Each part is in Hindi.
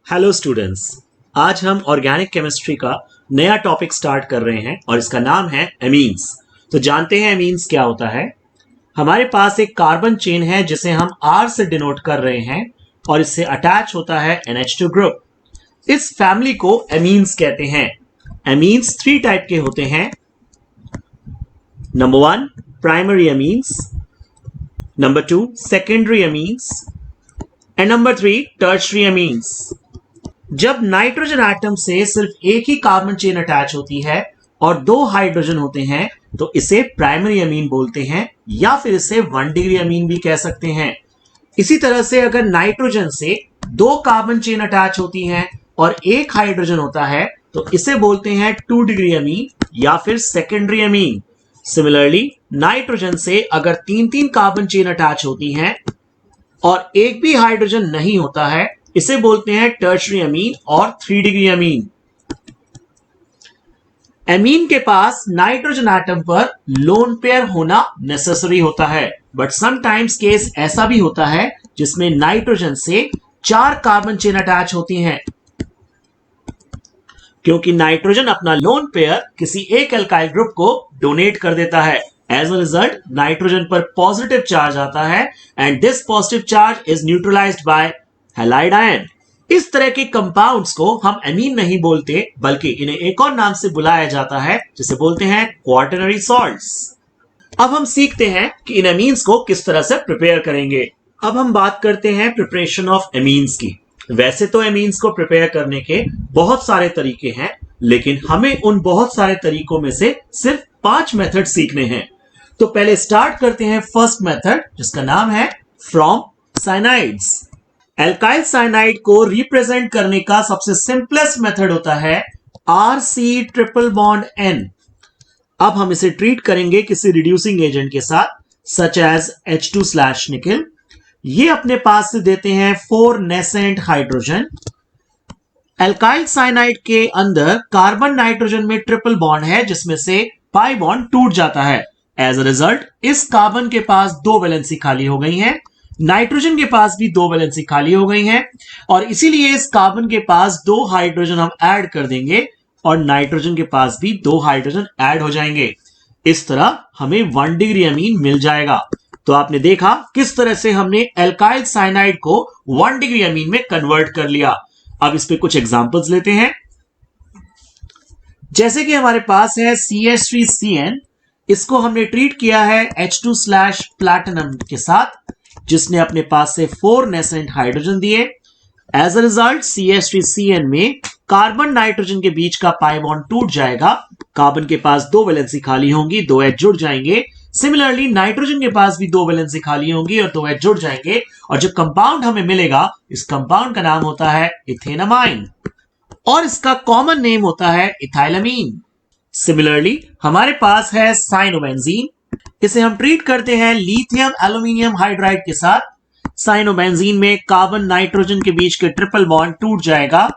हेलो स्टूडेंट्स, आज हम ऑर्गेनिक केमिस्ट्री का नया टॉपिक स्टार्ट कर रहे हैं और इसका नाम है एमीन्स। तो जानते हैं एमीन्स क्या होता है। हमारे पास एक कार्बन चेन है जिसे हम R से डिनोट कर रहे हैं और इससे अटैच होता है NH2 ग्रुप। इस फैमिली को एमीन्स कहते हैं। एमीन्स 3 टाइप के होते हैं। Number 1 primary amines, number 2 secondary amines and number 3 tertiary amines. जब नाइट्रोजन एटम से सिर्फ एक ही कार्बन चेन अटैच होती है और 2 हाइड्रोजन होते हैं तो इसे प्राइमरी अमीन बोलते हैं या फिर इसे 1 डिग्री अमीन भी कह सकते हैं। इसी तरह से अगर नाइट्रोजन से 2 कार्बन चेन अटैच होती हैं और 1 हाइड्रोजन होता है तो इसे बोलते हैं 2 डिग्री अमीन या फिर सेकेंडरी अमीन। सिमिलरली नाइट्रोजन से अगर 3 कार्बन चेन अटैच होती हैं और एक भी हाइड्रोजन नहीं होता है इसे बोलते हैं टर्शियरी अमीन और 3 डिग्री अमीन। एमीन के पास नाइट्रोजन एटम पर लोन पेयर होना नेसेसरी होता है, बट समटाइम्स केस ऐसा भी होता है जिसमें नाइट्रोजन से 4 कार्बन चेन अटैच होती हैं। क्योंकि नाइट्रोजन अपना लोन पेयर किसी एक एल्काइल ग्रुप को डोनेट कर देता है, एज अ रिजल्ट नाइट्रोजन पर पॉजिटिव चार्ज आता है and this positive charge is neutralised by halide ion. इस तरह के कंपाउंड्स को हम एमीन नहीं बोलते बल्कि इन्हें एक और नाम से बुलाया जाता है जिसे बोलते हैं क्वाटरनरी सॉल्ट्स। अब हम सीखते हैं कि इन एमीन्स को किस तरह से प्रिपेयर करेंगे। अब हम बात करते हैं प्रिपरेशन ऑफ एमीन्स की। वैसे तो एमीन्स को प्रिपेयर करने के बहुत सारे तरीके हैं, लेकिन हमें उन बहुत सारे तरीकों में से सिर्फ 5 मेथड सीखने हैं। तो पहले स्टार्ट करते हैं फर्स्ट मेथड जिसका नाम है फ्रॉम साइनाइड्स। एल्काइल साइनाइड को रिप्रेजेंट करने का सबसे सिंपलेस्ट मेथड होता है RC ट्रिपल बॉन्ड N। अब हम इसे ट्रीट करेंगे किसी रिड्यूसिंग एजेंट के साथ सच एज H2/ निकल। ये अपने पास से देते हैं 4 नेसेंट हाइड्रोजन। एल्काइल साइनाइड के अंदर कार्बन नाइट्रोजन में ट्रिपल बॉन्ड है जिसमें से पाई बॉन्ड टूट जाता है। एज अ रिजल्ट इस कार्बन के पास 2 वैलेंसी खाली हो गई हैं, नाइट्रोजन के पास भी 2 वैलेंसी खाली हो गई हैं और इसीलिए इस कार्बन के पास 2 हाइड्रोजन हम ऐड कर देंगे और नाइट्रोजन के पास भी 2 हाइड्रोजन ऐड हो जाएंगे। इस तरह हमें 1 डिग्री अमीन मिल जाएगा। तो आपने देखा किस तरह से हमने एल्काइल साइनाइड को 1 डिग्री अमीन में कन्वर्ट कर लिया। अब इस पे कुछ एग्जांपल्स लेते हैं। जैसे कि हमारे पास है CH3CN, इसको हमने ट्रीट किया है H2/ प्लैटिनम के साथ जिसने अपने पास से 4 नेसेंट हाइड्रोजन दिए। एज अ रिजल्ट CH3CN में कार्बन नाइट्रोजन के बीच का पाई बॉन्ड टूट जाएगा, कार्बन के पास 2 वैलेंसी खाली होंगी, 2 H जुड़ जाएंगे। सिमिलरली नाइट्रोजन के पास भी 2 वैलेंसी खाली होंगी और 2 H जुड़ जाएंगे और जो कंपाउंड हमें मिलेगा इस कंपाउंड का नाम होता है इथेनामाइन और इसका कॉमन नेम होता है इथाइलामीन। सिमिलरली हमारे पास है साइनोबेंजीन, इसे हम ट्रीट करते हैं लिथियम एल्यूमिनियम हाइड्राइड के साथ। साइनोबेंजीन में कार्बन नाइट्रोजन के बीच के ट्रिपल बॉन्ड टूट जाएगा,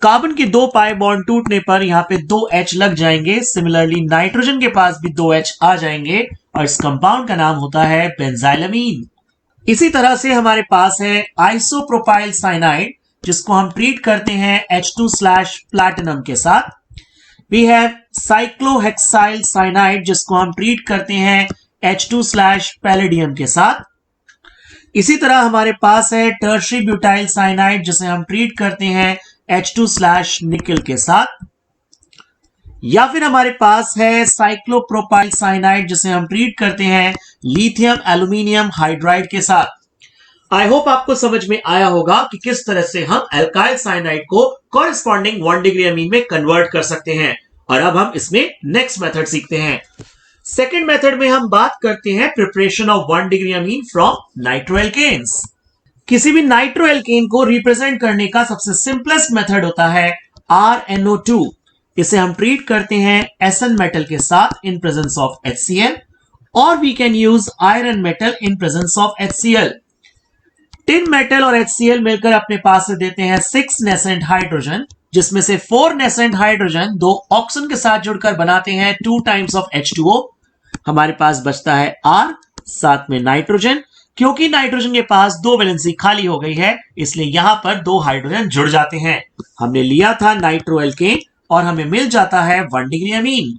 कार्बन के 2 पाई बॉन्ड टूटने पर यहां पे 2 H लग जाएंगे। सिमिलरली नाइट्रोजन के पास भी 2 H आ जाएंगे और इस कंपाउंड का नाम होता है बेंजाइलामीन। इसी तरह से हमारे पास है आइसोप्रोपाइल साइनाइड जिसको हम ट्रीट करते हैं H2/ प्लैटिनम के साथ। वी हैव साइक्लोहेक्साइल साइनाइड जिसको हम ट्रीट करते हैं H2/ पैलेडियम के साथ। इसी तरह हमारे पास है टर्शियरी ब्यूटाइल साइनाइड जिसे हम ट्रीट करते हैं H2/ निकल के साथ। या फिर हमारे पास है साइक्लोप्रोपाइल साइनाइड जिसे हम ट्रीट करते हैं लिथियम एल्यूमिनियम हाइड्राइड के साथ। आई होप आपको समझ में आया होगा कि किस तरह से हम एल्काइल साइनाइड को कॉरेस्पॉन्डिंग 1 डिग्री अमीन में कन्वर्ट कर सकते हैं। और अब हम इसमें नेक्स्ट मेथड सीखते हैं। सेकंड मेथड में हम बात करते हैं preparation of 1 degree amine from nitroalkanes. किसी भी नाइट्रोएल्केन को रिप्रेजेंट करने का सबसे सिंपलेस्ट मेथड होता है RNO2। इसे हम ट्रीट करते हैं SN मेटल के साथ इन प्रेजेंस ऑफ HCl और we can use iron metal in presence of HCl। Tin metal और HCl मिलकर अपने पास से देते हैं 6 नेसेंट हाइड्रोजन जिसमें से 4 नेसेंट हाइड्रोजन 2 ऑक्सीजन के साथ जुड़कर बनाते हैं 2 टाइम्स ऑफ H2O। हमारे पास बचता है R, साथ में नाइट्रोजन। क्योंकि नाइट्रोजन के पास दो वैलेंसी खाली हो गई है, इसलिए यहां पर दो हाइड्रोजन जुड़ जाते हैं। हमने लिया था नाइट्रोएल्केन और हमें मिल जाता है 1 डिग्री अमीन।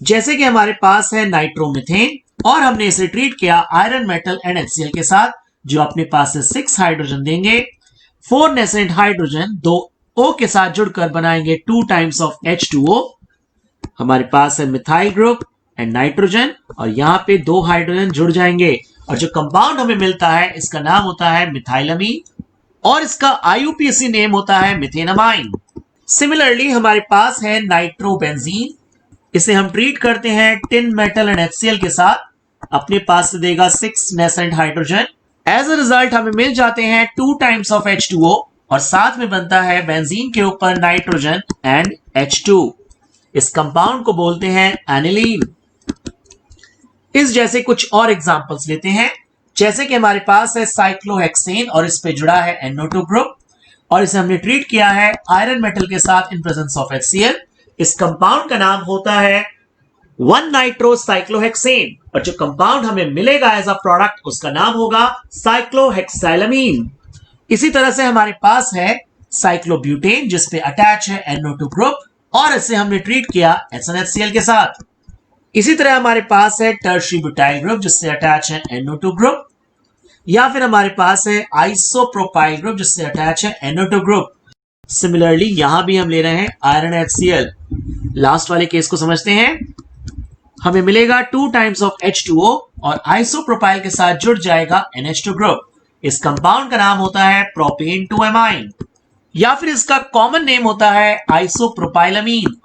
जैसे कि हमारे पास है नाइट्रोमीथेन और हमने इसे ट्रीट किया आयरन मेटल एंड HCl के साथ, जो अपने पास से 6 हाइड्रोजन देंगे। 4 नेसेंट हाइड्रोजन दो O के साथ जुड़कर बनाएंगे 2 टाइम्स ऑफ H2O। हमारे पास है मिथाइल ग्रुप एंड नाइट्रोजन और यहां पे दो हाइड्रोजन जुड़ जाएंगे और जो कंपाउंड हमें मिलता है इसका नाम होता है मिथाइलमीन और इसका IUPAC नेम होता है मिथेनमाइन। सिमिलरली हमारे पास है नाइट्रोबेंजीन, इसे हम ट्रीट करते हैं टिन मेटल एंड HCl के साथ, अपने पास से देगा 6 nascent hydrogen. As a result हमें मिल जाते हैं 2 टाइम्स ऑफ H2O और साथ में बनता है बेंजीन के ऊपर नाइट्रोजन एंड H2। इस कंपाउंड को बोलते हैं एनिलीन। इस जैसे कुछ और एग्जांपल्स लेते हैं, जैसे कि हमारे पास है साइक्लोहेक्सेन और इस पे जुड़ा है NO2 ग्रुप और इसे हमने ट्रीट किया है आयरन मेटल के साथ इन प्रेजेंस ऑफ HCl। इस कंपाउंड का नाम होता है 1 नाइट्रोसाइक्लोहेक्सेन और जो कंपाउंड हमें मिलेगा एज अ प्रोडक्ट उसका नाम होगा साइक्लोहेक्साइलमीन। इसी तरह से हमारे पास है साइक्लोब्यूटेन जिसपे अटैच है NO2 ग्रुप और इसे हमने ट्रीट किया SnHCl के साथ। इसी तरह हमारे पास है टर्शियरी ब्यूटाइल ग्रुप जिससे अटैच है NO2 ग्रुप, या फिर हमारे पास है आइसोप्रोपाइल ग्रुप जिससे अटैच है NO2 ग्रुप। सिमिलरली यहां भी हम ले रहे हैं आयरन HCl। लास्ट वाले केस को समझते हैं, हमें मिलेगा 2 टाइम्स ऑफ H2O और आइसोप्रोपाइल के साथ जुड़ जाएगा NH2 ग्रुप। इस कंपाउंड का नाम होता है प्रोपेन 2 एमाइन या फिर इसका कॉमन नेम होता है आइसोप्रोपाइलमीन।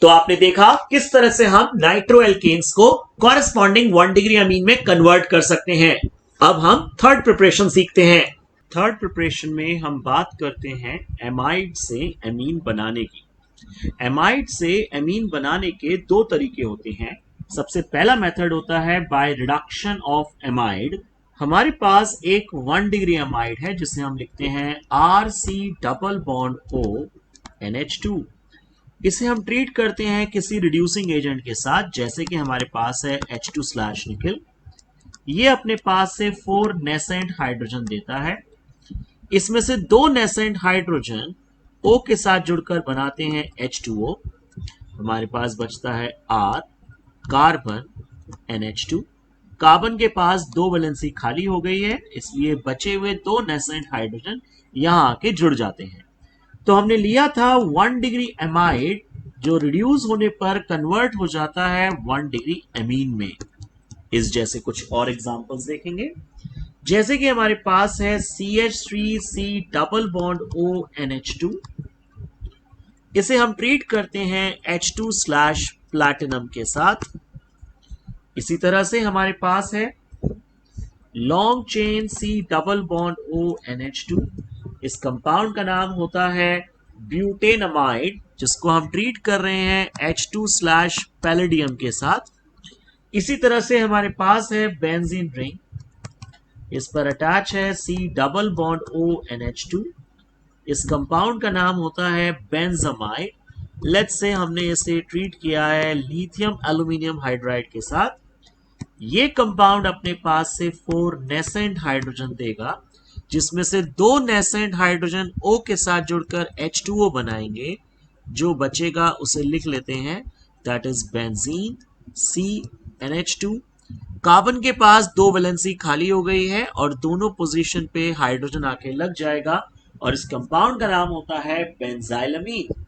तो आपने देखा किस तरह से हम नाइट्रोएल्केन्स को कॉरेस्पॉन्डिंग 1 डिग्री अमीन में कन्वर्ट कर सकते हैं। अब हम थर्ड प्रिपरेशन सीखते हैं। थर्ड प्रिपरेशन में हम बात करते हैं एमाइड से एमीन बनाने की। एमाइड से एमीन बनाने के दो तरीके होते हैं। सबसे पहला मेथड होता है बाय रिडक्शन ऑफ एमाइड। हमारे पास एक 1 डिग्री एमाइड है जिसे हम लिखते हैं RC double bond O NH2। इसे हम ट्रीट करते हैं किसी रिड्यूसिंग एजेंट के साथ, जैसे कि हमारे पास है H2/ निकल। ये अपने पास से 4 नेसेंट हाइड्रोजन देता है। इसमें से 2 नेसेंट हाइड्रोजन O के साथ जुड़कर बनाते हैं H2O। हमारे पास बचता है R कार्बन NH2। कार्बन के पास 2 वैलेंसी खाली हो गई है, इसलिए बचे हुए 2 नेसेंट हाइड्रोजन यहां आके जुड़ जाते हैं। तो हमने लिया था 1 डिग्री एमाइड जो रिड्यूस होने पर कन्वर्ट हो जाता है 1 डिग्री एमीन में। इस जैसे कुछ और एग्जांपल्स देखेंगे, जैसे कि हमारे पास है CH3C double bond O NH2। इसे हम ट्रीट करते हैं H2/ प्लैटिनम के साथ। इसी तरह से हमारे पास है long chain C double bond O NH2। इस कंपाउंड का नाम होता है ब्यूटेनमाइड, जिसको हम ट्रीट कर रहे हैं H2/ पैलेडियम के साथ। इसी तरह से हमारे पास है बेंजीन रिंग, इस पर अटैच है C double bond O NH2। इस कंपाउंड का नाम होता है बेंजामाइड। लेट्स से हमने इसे ट्रीट किया है लिथियम एल्यूमिनियम हाइड्राइड के साथ। ये कंपाउंड अपने पास से 4 नेसेंट हाइड्रोजन देगा, जिसमें से 2 नेसेंट हाइड्रोजन O के साथ जुड़कर H2O बनाएंगे। जो बचेगा उसे लिख लेते हैं, that is benzene CnH2। Carbon के पास 2 वैलेंसी खाली हो गई है और दोनों पोजीशन पे हाइड्रोजन आके लग जाएगा और इस कंपाउंड का नाम होता है बेंजाइलमीन।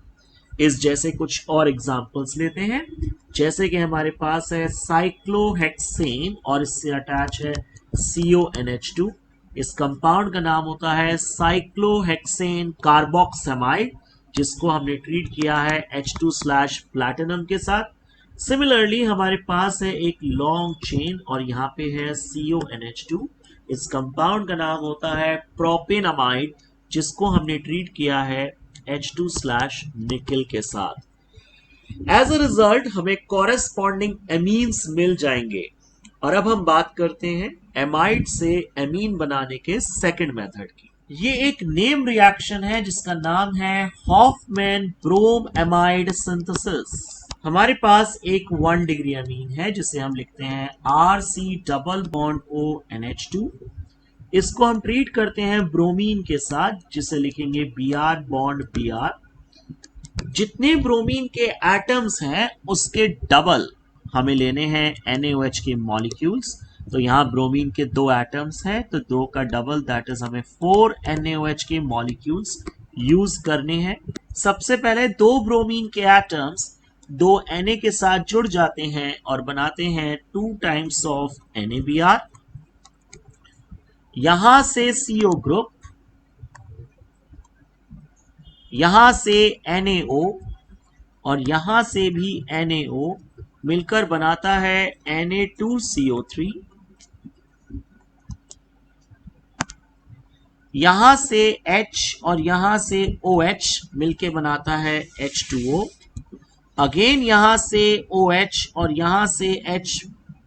इस जैसे कुछ और एग्जांपल्स लेते हैं, जैसे कि हमारे पास है साइक्लोहेक्सेन और इससे अटैच है CONH2। इस कंपाउंड का नाम होता है साइक्लोहेक्सेन कार्बोक्सामाइड, जिसको हमने ट्रीट किया है H2/ प्लैटिनम के साथ। सिमिलरली हमारे पास है एक लॉन्ग चेन और यहाँ पे है CONH2। इस कंपाउंड का नाम होता है प्रोपेनामाइड, जिसको हमने ट्रीट किया है H2/ निकल के साथ। एज अ रिजल्ट हमें कॉरेस्पॉन्डिंग एमीन्स मिल जाएंगे। और अब हम बात करते हैं एमाइड से एमीन बनाने के सेकंड मेथड की। ये एक नेम रिएक्शन है जिसका नाम है हॉफमैन ब्रोम एमाइड सिंथेसिस। हमारे पास एक 1 डिग्री अमीन है जिसे हम लिखते हैं RC double bond O NH2। इसको हम ट्रीट करते हैं ब्रोमीन के साथ, जिसे लिखेंगे Br बॉन्ड Br। जितने ब्रोमीन के एटम्स हैं उसके डबल हमें लेने हैं NaOH के मॉलिक्यूल्स। तो यहां ब्रोमीन के 2 एटम्स हैं, तो 2 का डबल दैट इज हमें 4 NaOH के मॉलिक्यूल्स यूज करने हैं। सबसे पहले 2 ब्रोमीन के एटम्स 2 Na के साथ जुड़ जाते हैं और बनाते हैं 2 टाइम्स ऑफ NaBr। यहां से CO ग्रुप, यहां से NaO और यहां से भी NaO मिलकर बनाता है Na2CO3। यहां से H और यहां से OH मिलके बनाता है H2O। अगेन यहां से OH और यहां से H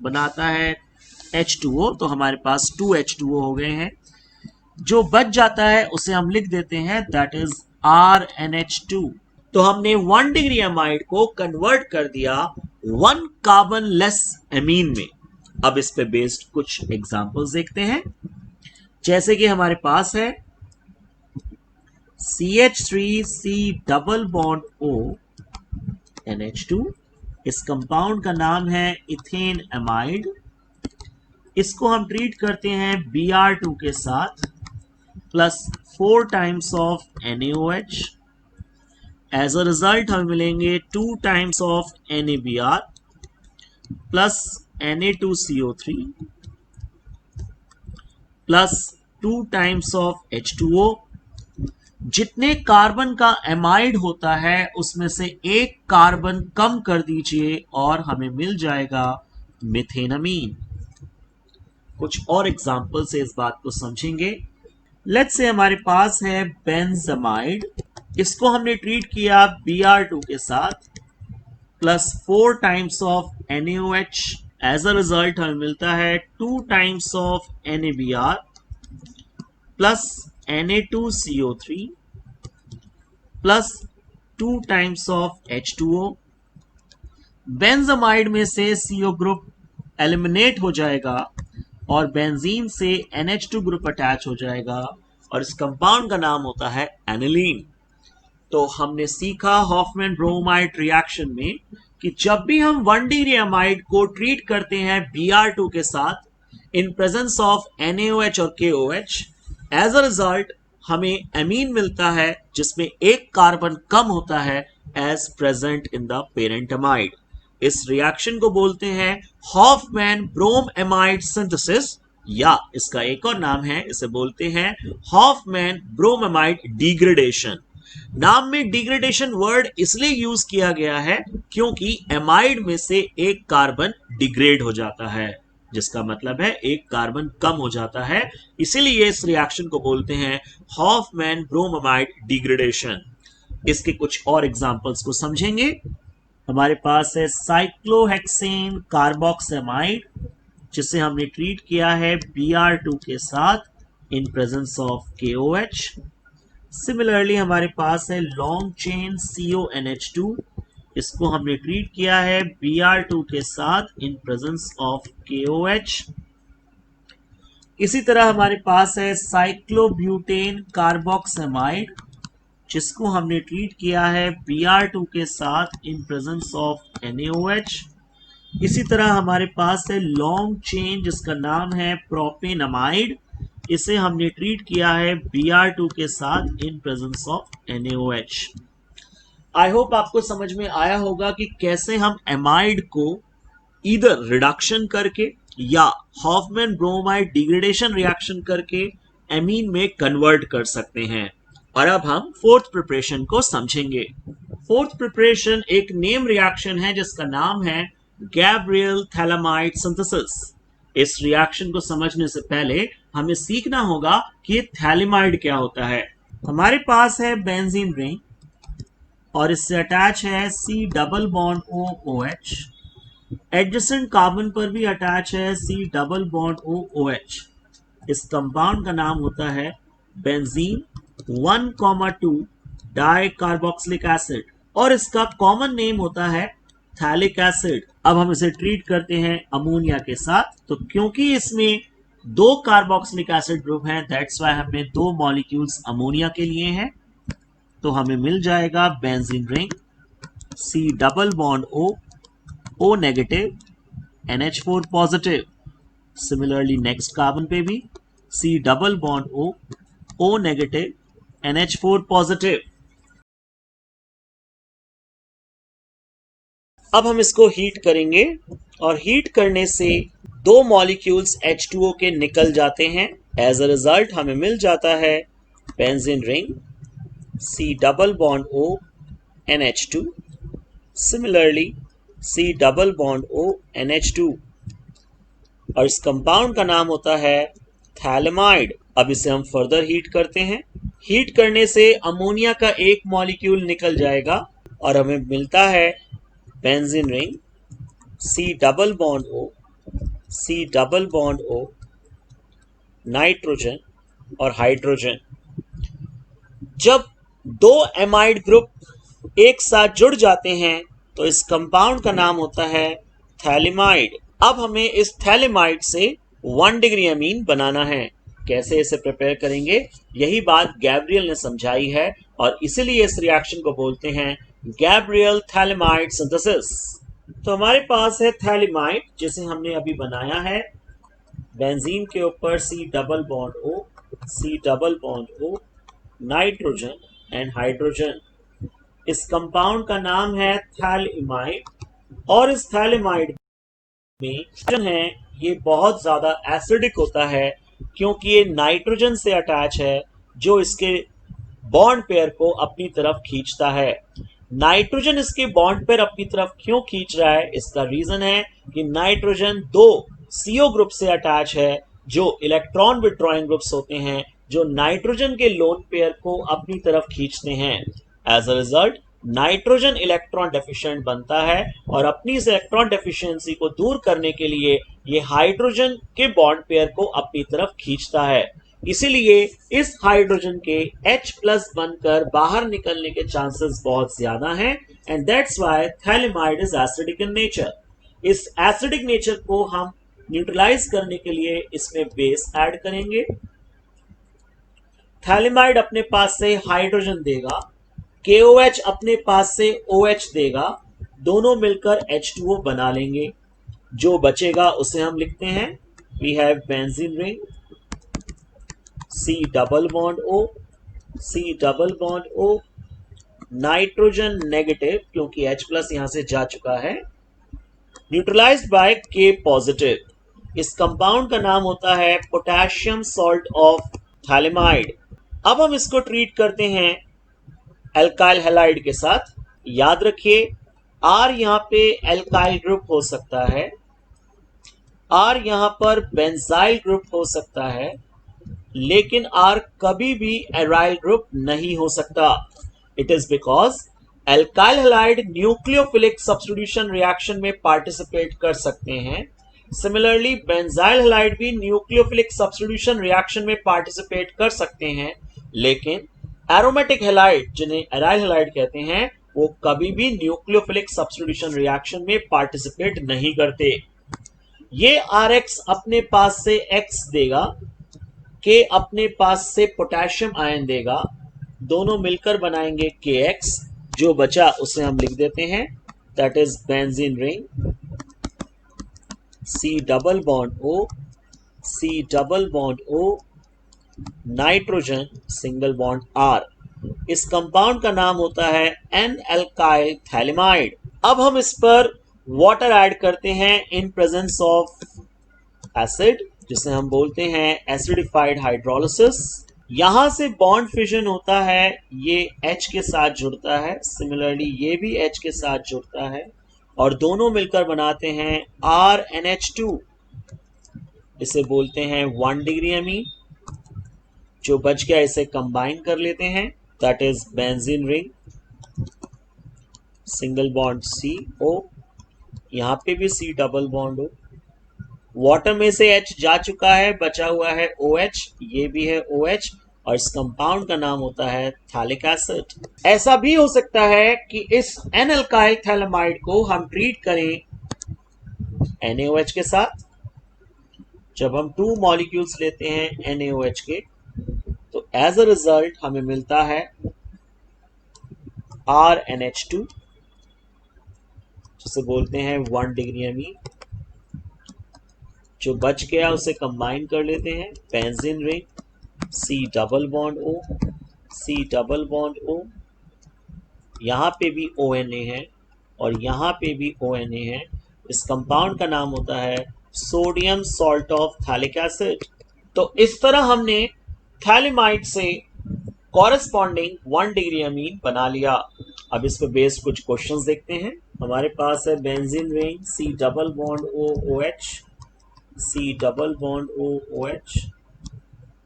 बनाता है H2O, तो हमारे पास 2 H2O हो गए हैं। जो बच जाता है उसे हम लिख देते हैं दैट इज RNH2। तो हमने 1 डिग्री एमाइड को कन्वर्ट कर दिया 1 कार्बन लेस एमीन में। अब इस पे बेस्ड कुछ एग्जांपल्स देखते हैं, जैसे कि हमारे पास है CH3C double bond O NH2। इस कंपाउंड का नाम है इथेन एमाइड। इसको हम ट्रीट करते हैं Br2 के साथ plus 4 times of NaOH। As a result हमें मिलेंगे 2 times of NaBr plus Na2CO3 plus 2 times of H2O। जितने कार्बन का एमाइड होता है उसमें से एक कार्बन कम कर दीजिए और हमें मिल जाएगा मिथेनमीन। कुछ और एग्जाम्पल से इस बात को समझेंगे। लेट्स से हमारे पास है बेंजामाइड। इसको हमने ट्रीट किया Br2 के साथ plus 4 times of NaOH। As a result हमें मिलता है 2 times of NaBr plus Na2CO3 plus 2 times of H2O। Benzamide में से CO ग्रुप एलिमिनेट हो जाएगा और बेंजीन से NH2 ग्रुप अटैच हो जाएगा और इस कंपाउंड का नाम होता है एनिलीन। तो हमने सीखा हॉफमैन ब्रोमाइड रिएक्शन में कि जब भी हम 1 डिग्री एमाइड को ट्रीट करते हैं Br2 के साथ इन प्रेजेंस ऑफ NaOH और KOH, एज अ रिजल्ट हमें एमीन मिलता है जिसमें एक कार्बन कम होता है as present in the parent amide. इस रिएक्शन को बोलते हैं हॉफमैन ब्रोम एमाइड सिंथेसिस, या इसका एक और नाम है, इसे बोलते हैं हॉफमैन ब्रोम एमाइड डिग्रेडेशन। नाम में डिग्रेडेशन वर्ड इसलिए यूज किया गया है क्योंकि एमाइड में से एक कार्बन डिग्रेड हो जाता है, जिसका मतलब है एक कार्बन कम हो जाता है, इसीलिए इस रिएक्शन को बोलते हैं हॉफमैन ब्रोम एमाइड डिग्रेडेशन। इसके कुछ और एग्जांपल्स को समझेंगे। हमारे पास है साइक्लोहेक्सेन कार्बोक्सिमाइड, जिसे हमने ट्रीट किया है Br2 के साथ in presence of KOH। Similarly हमारे पास है लॉन्ग चेन CONH2। इसको हमने ट्रीट किया है Br2 के साथ इन प्रेजेंस ऑफ KOH। इसी तरह हमारे पास है साइक्लोब्यूटेन कार्बोक्सिमाइड, जिसको हमने ट्रीट किया है Br2 के साथ इन प्रेजेंस ऑफ NaOH। इसी तरह हमारे पास है लॉन्ग चेन जिसका नाम है प्रोपेनमाइड। इसे हमने ट्रीट किया है Br2 के साथ in presence of NaOH। I hope आपको समझ में आया होगा कि कैसे हम एमाइड को इधर रिडक्शन करके या हॉफमैन ब्रोमाइड डिग्रेडेशन रिएक्शन करके एमीन में कन्वर्ट कर सकते हैं। और अब हम फोर्थ प्रिपरेशन को समझेंगे। फोर्थ प्रिपरेशन एक नेम रिएक्शन है जिसका नाम है गैब्रियल थैलामाइड सिंथेसिस। इस रिएक्शन को समझने से पहले हमें सीखना होगा कि थैलेमाइड क्या होता है। हमारे पास है बेंजीन रिंग और इससे अटैच है C double bond OOH। Adjacent carbon पर भी अटैच है C डबल बॉन्ड OOH। इस कंपाउंड का नाम होता है बेंजीन 1,2 डाइकार्बोक्सिलिक एसिड और इसका कॉमन नेम होता है थैलिक एसिड। अब हम इसे ट्रीट करते हैं अमोनिया के साथ। तो क्योंकि इसमें दो कार्बोक्सिलिक एसिड ग्रुप हैं, दैट्स वाई हमने दो मॉलिक्यूल्स अमोनिया के लिए हैं, तो हमें मिल जाएगा benzene ring, C double bond O negative, NH4 positive. Similarly next carbon पे भी C double bond O negative, NH4 positive. अब हम इसको हीट करेंगे और हीट करने से दो मॉलिक्यूल्स H2O के निकल जाते हैं। एज अ रिजल्ट हमें मिल जाता है benzene ring, C double bond O NH2, similarly C double bond O NH2, और इस कंपाउंड का नाम होता है थैलेमाइड। अब इसे हम फर्दर हीट करते हैं। हीट करने से अमोनिया का एक मॉलिक्यूल निकल जाएगा और हमें मिलता है benzene ring, C double bond O nitrogen और हाइड्रोजन। जब दो एमाइड ग्रुप एक साथ जुड़ जाते हैं तो इस कंपाउंड का नाम होता है थैलेमाइड। अब हमें इस थैलेमाइड से 1 डिग्री अमीन बनाना है। कैसे इसे प्रिपेयर करेंगे, यही बात गैब्रियल ने समझाई है और इसीलिए इस रिएक्शन को बोलते हैं गैब्रियल थैलेमाइड सिंथेसिस। तो हमारे पास है थैलेमाइड जिसे हमने अभी बनाया है। बेंजीन के ऊपर C double bond O nitrogen and hydrogen. इस कंपाउंड का नाम है थैलेमाइड और इस थैलेमाइड में है ये बहुत ज्यादा एसिडिक होता है क्योंकि ये नाइट्रोजन से अटैच है जो इसके बॉन्ड पेयर को अपनी तरफ खींचता है। नाइट्रोजन इसके बॉन्ड पेयर अपनी तरफ क्यों खींच रहा है, इसका रीजन है कि नाइट्रोजन दो CO ग्रुप से अटैच है जो इलेक्ट्रॉन विड्रॉइंग ग्रुप्स होते हैं जो नाइट्रोजन के लोन पेयर को अपनी तरफ खींचते हैं। As a result nitrogen electron deficient बनता है और अपनी इस इलेक्ट्रॉन डेफिशिएंसी को दूर करने के लिए ये हाइड्रोजन के बॉन्ड पेयर को अपनी तरफ खींचता है। इसीलिए इस हाइड्रोजन के H प्लस बनकर बाहर निकलने के चांसेस बहुत ज्यादा हैं and that's why phthalimide is acidic in nature. इस एसिडिक नेचर को हम न्यूट्रलाइज करने के लिए इसमें बेस ऐड करेंगे। थैलेमाइड अपने पास से हाइड्रोजन देगा, KOH अपने पास से OH देगा, दोनों मिलकर H2O बना लेंगे। जो बचेगा उसे हम लिखते हैं, we have benzene ring, C double bond O nitrogen negative क्योंकि H प्लस यहां से जा चुका है, न्यूट्रलाइज्ड बाय K पॉजिटिव। इस कंपाउंड का नाम होता है पोटेशियम सॉल्ट ऑफ थैलेमाइड। अब हम इसको ट्रीट करते हैं एल्काइल हैलाइड के साथ। याद रखिए R यहां पे एल्काइल ग्रुप हो सकता है, R यहां पर बेंजाइल ग्रुप हो सकता है, लेकिन R कभी भी एराइल ग्रुप नहीं हो सकता। It is because alkyl halide nucleophilic substitution reaction में पार्टिसिपेट कर सकते हैं। सिमिलरली बेंजाइल हैलाइड भी न्यूक्लियोफिलिक सब्स्टिट्यूशन रिएक्शन में पार्टिसिपेट कर सकते हैं, लेकिन एरोमेटिक हैलाइड जिन्हें एराइल हैलाइड कहते हैं वो कभी भी न्यूक्लियोफिलिक सब्स्टिट्यूशन रिएक्शन में पार्टिसिपेट नहीं करते। ये RX अपने पास से X देगा, K अपने पास से पोटेशियम आयन देगा, दोनों मिलकर बनाएंगे KX। जो बचा उसे हम लिख देते हैं, that is benzene ring, C double bond O nitrogen single bond R। इस कंपाउंड का नाम होता है N एल्काइल थैलेमाइड। अब हम इस पर वाटर ऐड करते हैं इन प्रेजेंस ऑफ एसिड जिसे हम बोलते हैं एसिडिफाइड हाइड्रोलिसिस। यहां से बॉन्ड फिजन होता है, ये H के साथ जुड़ता है, सिमिलरली ये भी H के साथ जुड़ता है और दोनों मिलकर बनाते हैं RNH2। इसे बोलते हैं 1 डिग्री अमीन। जो बच गया इसे कंबाइन कर लेते हैं, that is benzene ring, single bond CO, यहां पे भी C double bond O। Water में से H जा चुका है, बचा हुआ है OH, ये भी है OH और इस कंपाउंड का नाम होता है थैलिक एसिड। ऐसा भी हो सकता है कि इस N एल्काइल थैलेमाइड को हम ट्रीट करें NaOH के साथ। जब हम 2 मॉलिक्यूल्स लेते हैं NaOH के, तो एज अ रिजल्ट हमें मिलता है RNH2, जिसे बोलते हैं 1 डिग्री अमीन। जो बच गया उसे कंबाइन कर लेते हैं, benzene ring, C double bond O, C double bond O, यहाँ पे भी ONA है और यहाँ पे भी ONA है। इस कंपाउंड का नाम होता है sodium salt of phthalic acid. तो इस तरह हमने थैलिमाइड से कॉरेस्पॉन्डिंग 1 डिग्री अमीन बना लिया। अब इस पे बेस्ड कुछ क्वेश्चंस देखते हैं। हमारे पास है benzene ring, C double bond O OH, C double bond O OH।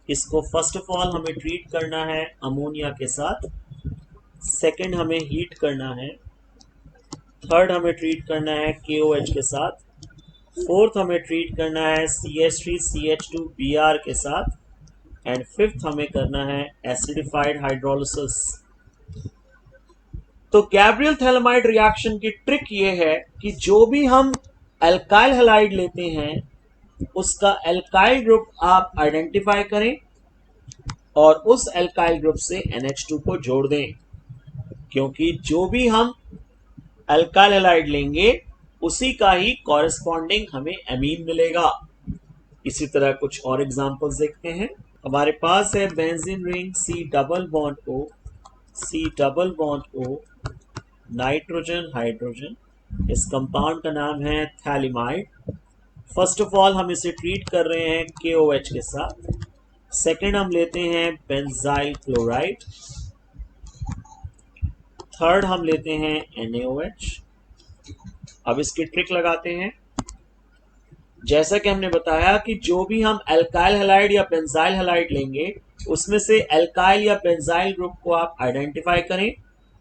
इसको फर्स्ट ऑफ ऑल हमें ट्रीट करना है अमोनिया के साथ, सेकंड हमें हीट करना है, थर्ड हमें ट्रीट करना है KOH के साथ, फोर्थ हमें ट्रीट करना है CH3CH2Br के साथ, एंड फिफ्थ हमें करना है एसिडिफाइड हाइड्रोलिसिस। तो गैब्रियल थैलेमाइड रिएक्शन की ट्रिक ये है कि जो भी हम एल्काइल हैलाइड लेते हैं उसका एल्काइल ग्रुप आप आइडेंटिफाई करें और उस एल्काइल ग्रुप से NH2 को जोड़ दें, क्योंकि जो भी हम एल्काइल हैलाइड लेंगे उसी का ही कॉरेस्पॉन्डिंग हमें अमीन मिलेगा। इसी तरह कुछ और एग्जांपल्स देखते हैं। हमारे पास है benzene ring, C double bond O, C double bond O, nitrogen hydrogen. इस कंपाउंड का नाम है थैलिमाइड। फर्स्ट ऑफ ऑल हम इसे ट्रीट कर रहे हैं KOH के साथ, सेकंड हम लेते हैं बेंजाइल क्लोराइड, थर्ड हम लेते हैं NaOH। अब इसकी ट्रिक लगाते हैं। जैसा कि हमने बताया कि जो भी हम एल्काइल हैलाइड या बेंजाइल हैलाइड लेंगे उसमें से एल्काइल या बेंजाइल ग्रुप को आप आइडेंटिफाई करें।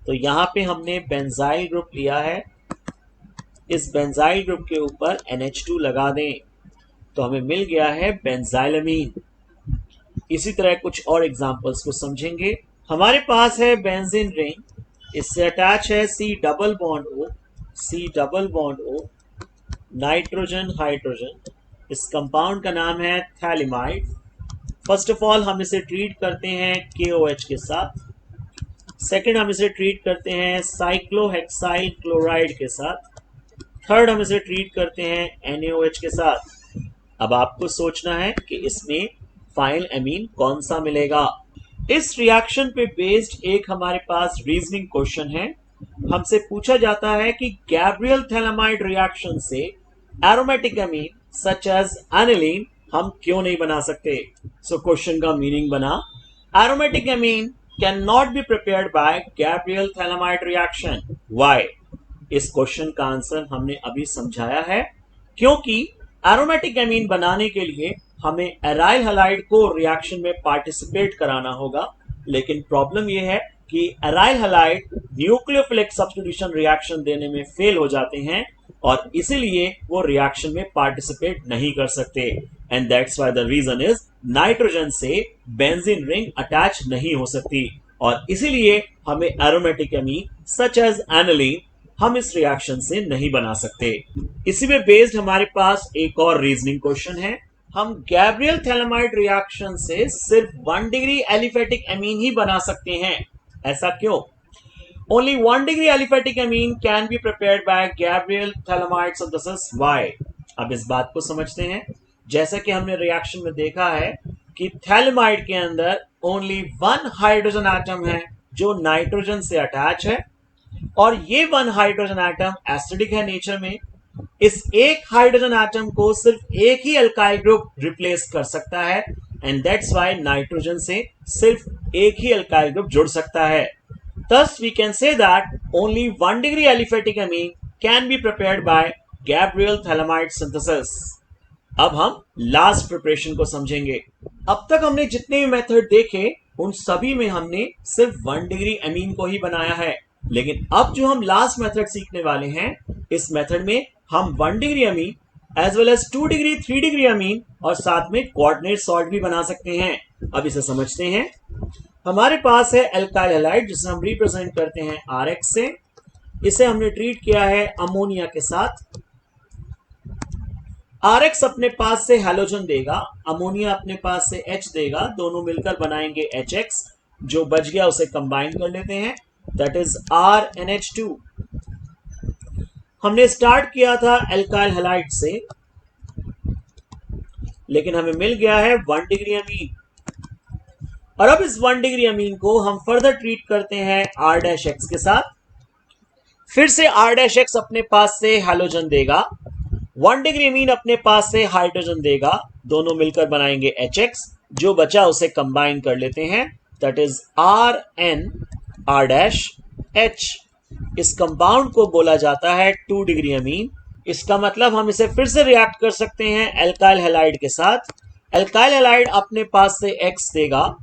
तो यहाँ पे हमने बेंजाइल ग्रुप लिया है, इस बेंजाइल ग्रुप के ऊपर NH2 लगा दें तो हमें मिल गया है बेंजाइलमीन। इसी तरह कुछ और एग्जांपल्स को समझेंगे। हमारे पास है बेंजीन रिंग, इससे अटैच है C double bond O, C double bond O, nitrogen hydrogen. इस कंपाउंड का नाम है थैलिमाइड। फर्स्ट ऑफ ऑल हम इसे ट्रीट करते हैं KOH के साथ, सेकंड हम इसे ट्रीट करते हैं साइक्लोहेक्साइल क्लोराइड के साथ, थर्ड हम इसे ट्रीट करते हैं NaOH के साथ। अब आपको सोचना है कि इसमें फाइनल अमीन कौन सा मिलेगा। इस रिएक्शन पे बेस्ड एक हमारे पास रीजनिंग क्वेश्चन है। हमसे पूछा जाता है कि गैब्रियल थैलेमाइड रिएक्शन से aromatic amine such as aniline हम क्यों नहीं बना सकते। सो क्वेश्चन का मीनिंग बना, aromatic amine cannot be prepared by Gabriel phthalimide reaction. Why? इस क्वेश्चन का आंसर हमने अभी समझाया है, क्योंकि एरोमेटिक अमीन बनाने के लिए हमें एराइल हैलाइड को रिएक्शन में पार्टिसिपेट कराना होगा, लेकिन प्रॉब्लम यह है कि aryl halide nucleophilic substitution reaction देने में फेल हो जाते हैं और इसीलिए वो रिएक्शन में पार्टिसिपेट नहीं कर सकते। And that's why the reason is nitrogen से बेंजीन रिंग अटैच नहीं हो सकती और इसीलिए हमें aromatic amine such as aniline हम इस रिएक्शन से नहीं बना सकते। इसी में बेस्ड हमारे पास एक और रीजनिंग क्वेश्चन है। हम गैब्रियल थैलेमाइड रिएक्शन से सिर्फ 1 डिग्री एलिफेटिक अमीन ही बना सकते हैं, ऐसा क्यों? Only 1 degree aliphatic Amin can be prepared by Gabriel phthalimide synthesis. Why? अब इस बात को समझते हैं। जैसा कि हमने रिएक्शन में देखा है कि थैलेमाइड के अंदर ओनली 1 हाइड्रोजन एटम है जो नाइट्रोजन से अटैच है और ये 1 हाइड्रोजन एटम एसिडिक है नेचर में। इस एक हाइड्रोजन एटम को सिर्फ एक ही अल्काइल ग्रुप रिप्लेस कर सकता है एंड दैट्स व्हाई नाइट्रोजन से सिर्फ एक ही अल्काइल ग्रुप जुड़ सकता है। Thus we can say that only 1 degree aliphatic amine can be prepared by Gabriel Thalamide synthesis। अब हम लास्ट प्रिपरेशन को समझेंगे। अब तक हमने जितने भी मेथड देखे उन सभी में हमने सिर्फ 1 डिग्री अमीन को ही बनाया है, लेकिन अब जो हम लास्ट मेथड सीखने वाले हैं इस मेथड में हम 1 degree amine as well as 2 degree 3 degree amine और साथ में कोऑर्डिनेट सॉल्ट भी बना सकते हैं। अब इसे समझते हैं। हमारे पास है एल्काइल हैलाइड जिसे हम रिप्रेजेंट करते हैं RX से। इसे हमने ट्रीट किया है अमोनिया के साथ। RX अपने पास से हैलोजन देगा, अमोनिया अपने पास से H देगा, दोनों मिलकर बनाएंगे HX, जो बच गया उसे कंबाइन कर लेते हैं, दैट इज RNH2। हमने स्टार्ट किया था एल्काइल हैलाइड से, लेकिन हमें मिल गया है 1 डिग्री अमीन, और अब इस 1 डिग्री अमीन को हम फर्दर ट्रीट करते हैं R-X के साथ। फिर से R-X अपने पास से हैलोजन देगा, 1 डिग्री अमीन अपने पास से हाइड्रोजन देगा, दोनों मिलकर बनाएंगे HX, जो बचा उसे कंबाइन कर लेते हैं, दैट इज RN R-H। इस कंपाउंड को बोला जाता है 2 डिग्री अमीन। इसका मतलब हम इसे फिर से रिएक्ट कर सकते हैं एल्काइल हैलाइड के साथ। एल्काइल हैलाइड अपने पास से X देगा,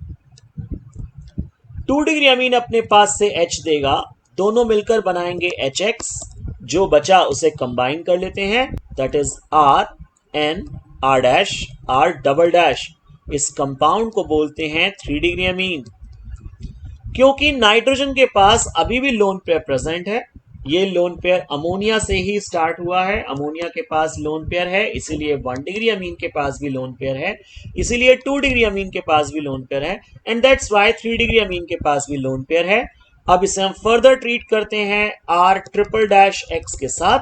2 डिग्री अमीन अपने पास से H देगा, दोनों मिलकर बनाएंगे HX, जो बचा उसे कंबाइन कर लेते हैं, that is RN R-R double. इस कंपाउंड को बोलते हैं 3 डिग्री अमीन। क्योंकि नाइट्रोजन के पास अभी भी लोन पेयर प्रेजेंट है, ये लोन पेयर अमोनिया से ही स्टार्ट हुआ है, अमोनिया के पास लोन पेयर है, इसीलिए 1 डिग्री अमीन के पास भी लोन पेयर है, इसीलिए 2 डिग्री अमीन के पास भी लोन पेयर है, and that's why 3 degree amine के पास भी लोन पेयर है। अब इसे हम फर्दर ट्रीट करते हैं R-X के साथ।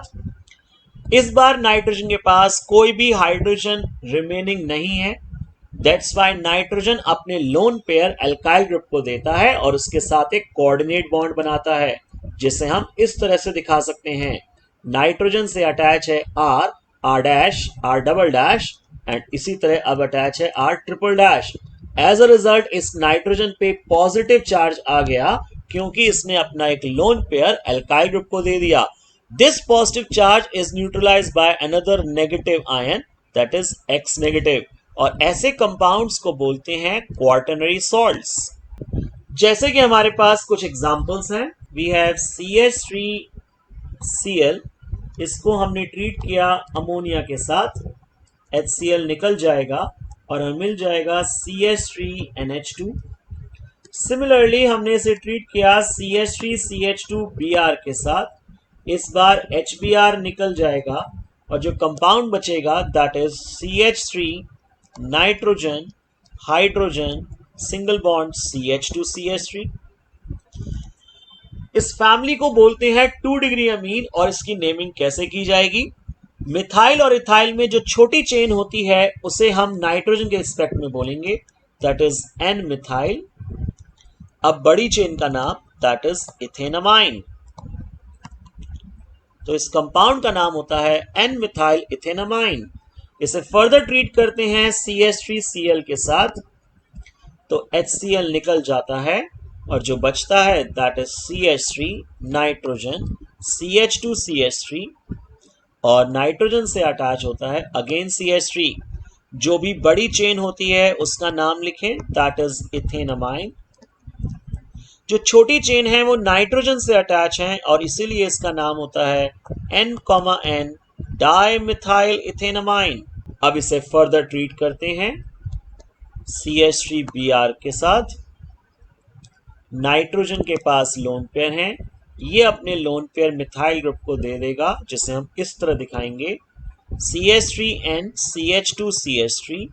इस बार नाइट्रोजन के पास कोई भी हाइड्रोजन रिमेनिंग नहीं है, दैट्स व्हाई नाइट्रोजन अपने लोन पेयर एल्काइल ग्रुप को देता है और उसके साथ एक कोऑर्डिनेट बॉन्ड बनाता है, जिसे हम इस तरह से दिखा सकते हैं। नाइट्रोजन से अटैच है R, R' R एंड इसी तरह अब अटैच है R'। एज अ रिजल्ट इस नाइट्रोजन पे पॉजिटिव चार्ज आ गया, क्योंकि इसने अपना एक लोन पेयर एल्काइल ग्रुप को दे दिया। This positive charge is neutralised by another negative ion, that is X negative, और ऐसे कंपाउंड्स को बोलते हैं क्वार्टरनरी सॉल्ट्स। जैसे कि हमारे पास कुछ एग्जांपल्स हैं, वी हैव CH3Cl, इसको हमने ट्रीट किया अमोनिया के साथ, HCl निकल जाएगा और हमें मिल जाएगा CH3NH2। सिमिलरली हमने इसे ट्रीट किया CH3CH2Br के साथ, इस बार HBr निकल जाएगा और जो कंपाउंड बचेगा that is CH3 nitrogen hydrogen single bond CH2CH3। इस फैमिली को बोलते हैं 2 डिग्री अमीन, और इसकी नेमिंग कैसे की जाएगी? मिथाइल और इथाइल में जो छोटी चेन होती है उसे हम नाइट्रोजन के रिस्पेक्ट में बोलेंगे, दैट इज N मिथाइल। अब बड़ी चेन का नाम दैट इज इथेनामाइन, तो इस कंपाउंड का नाम होता है N मिथाइल इथेनामाइन। इसे फर्दर ट्रीट करते हैं CH3Cl के साथ, तो HCl निकल जाता है और जो बचता है that is CH3 nitrogen CH2CH3, और नाइट्रोजन से अटैच होता है अगेन CH3। जो भी बड़ी चेन होती है उसका नाम लिखें, दैट इज इथेनामाइन। जो छोटी चेन है वो नाइट्रोजन से अटैच है और इसीलिए इसका नाम होता है N, डाइमिथाइल इथेनामाइन। अब इसे फर्दर ट्रीट करते हैं CH3Br के साथ। नाइट्रोजन के पास लोन पेयर है, ये अपने लोन पेयर मिथाइल ग्रुप को दे देगा, जिसे हम इस तरह दिखाएंगे CH3N CH2CH3,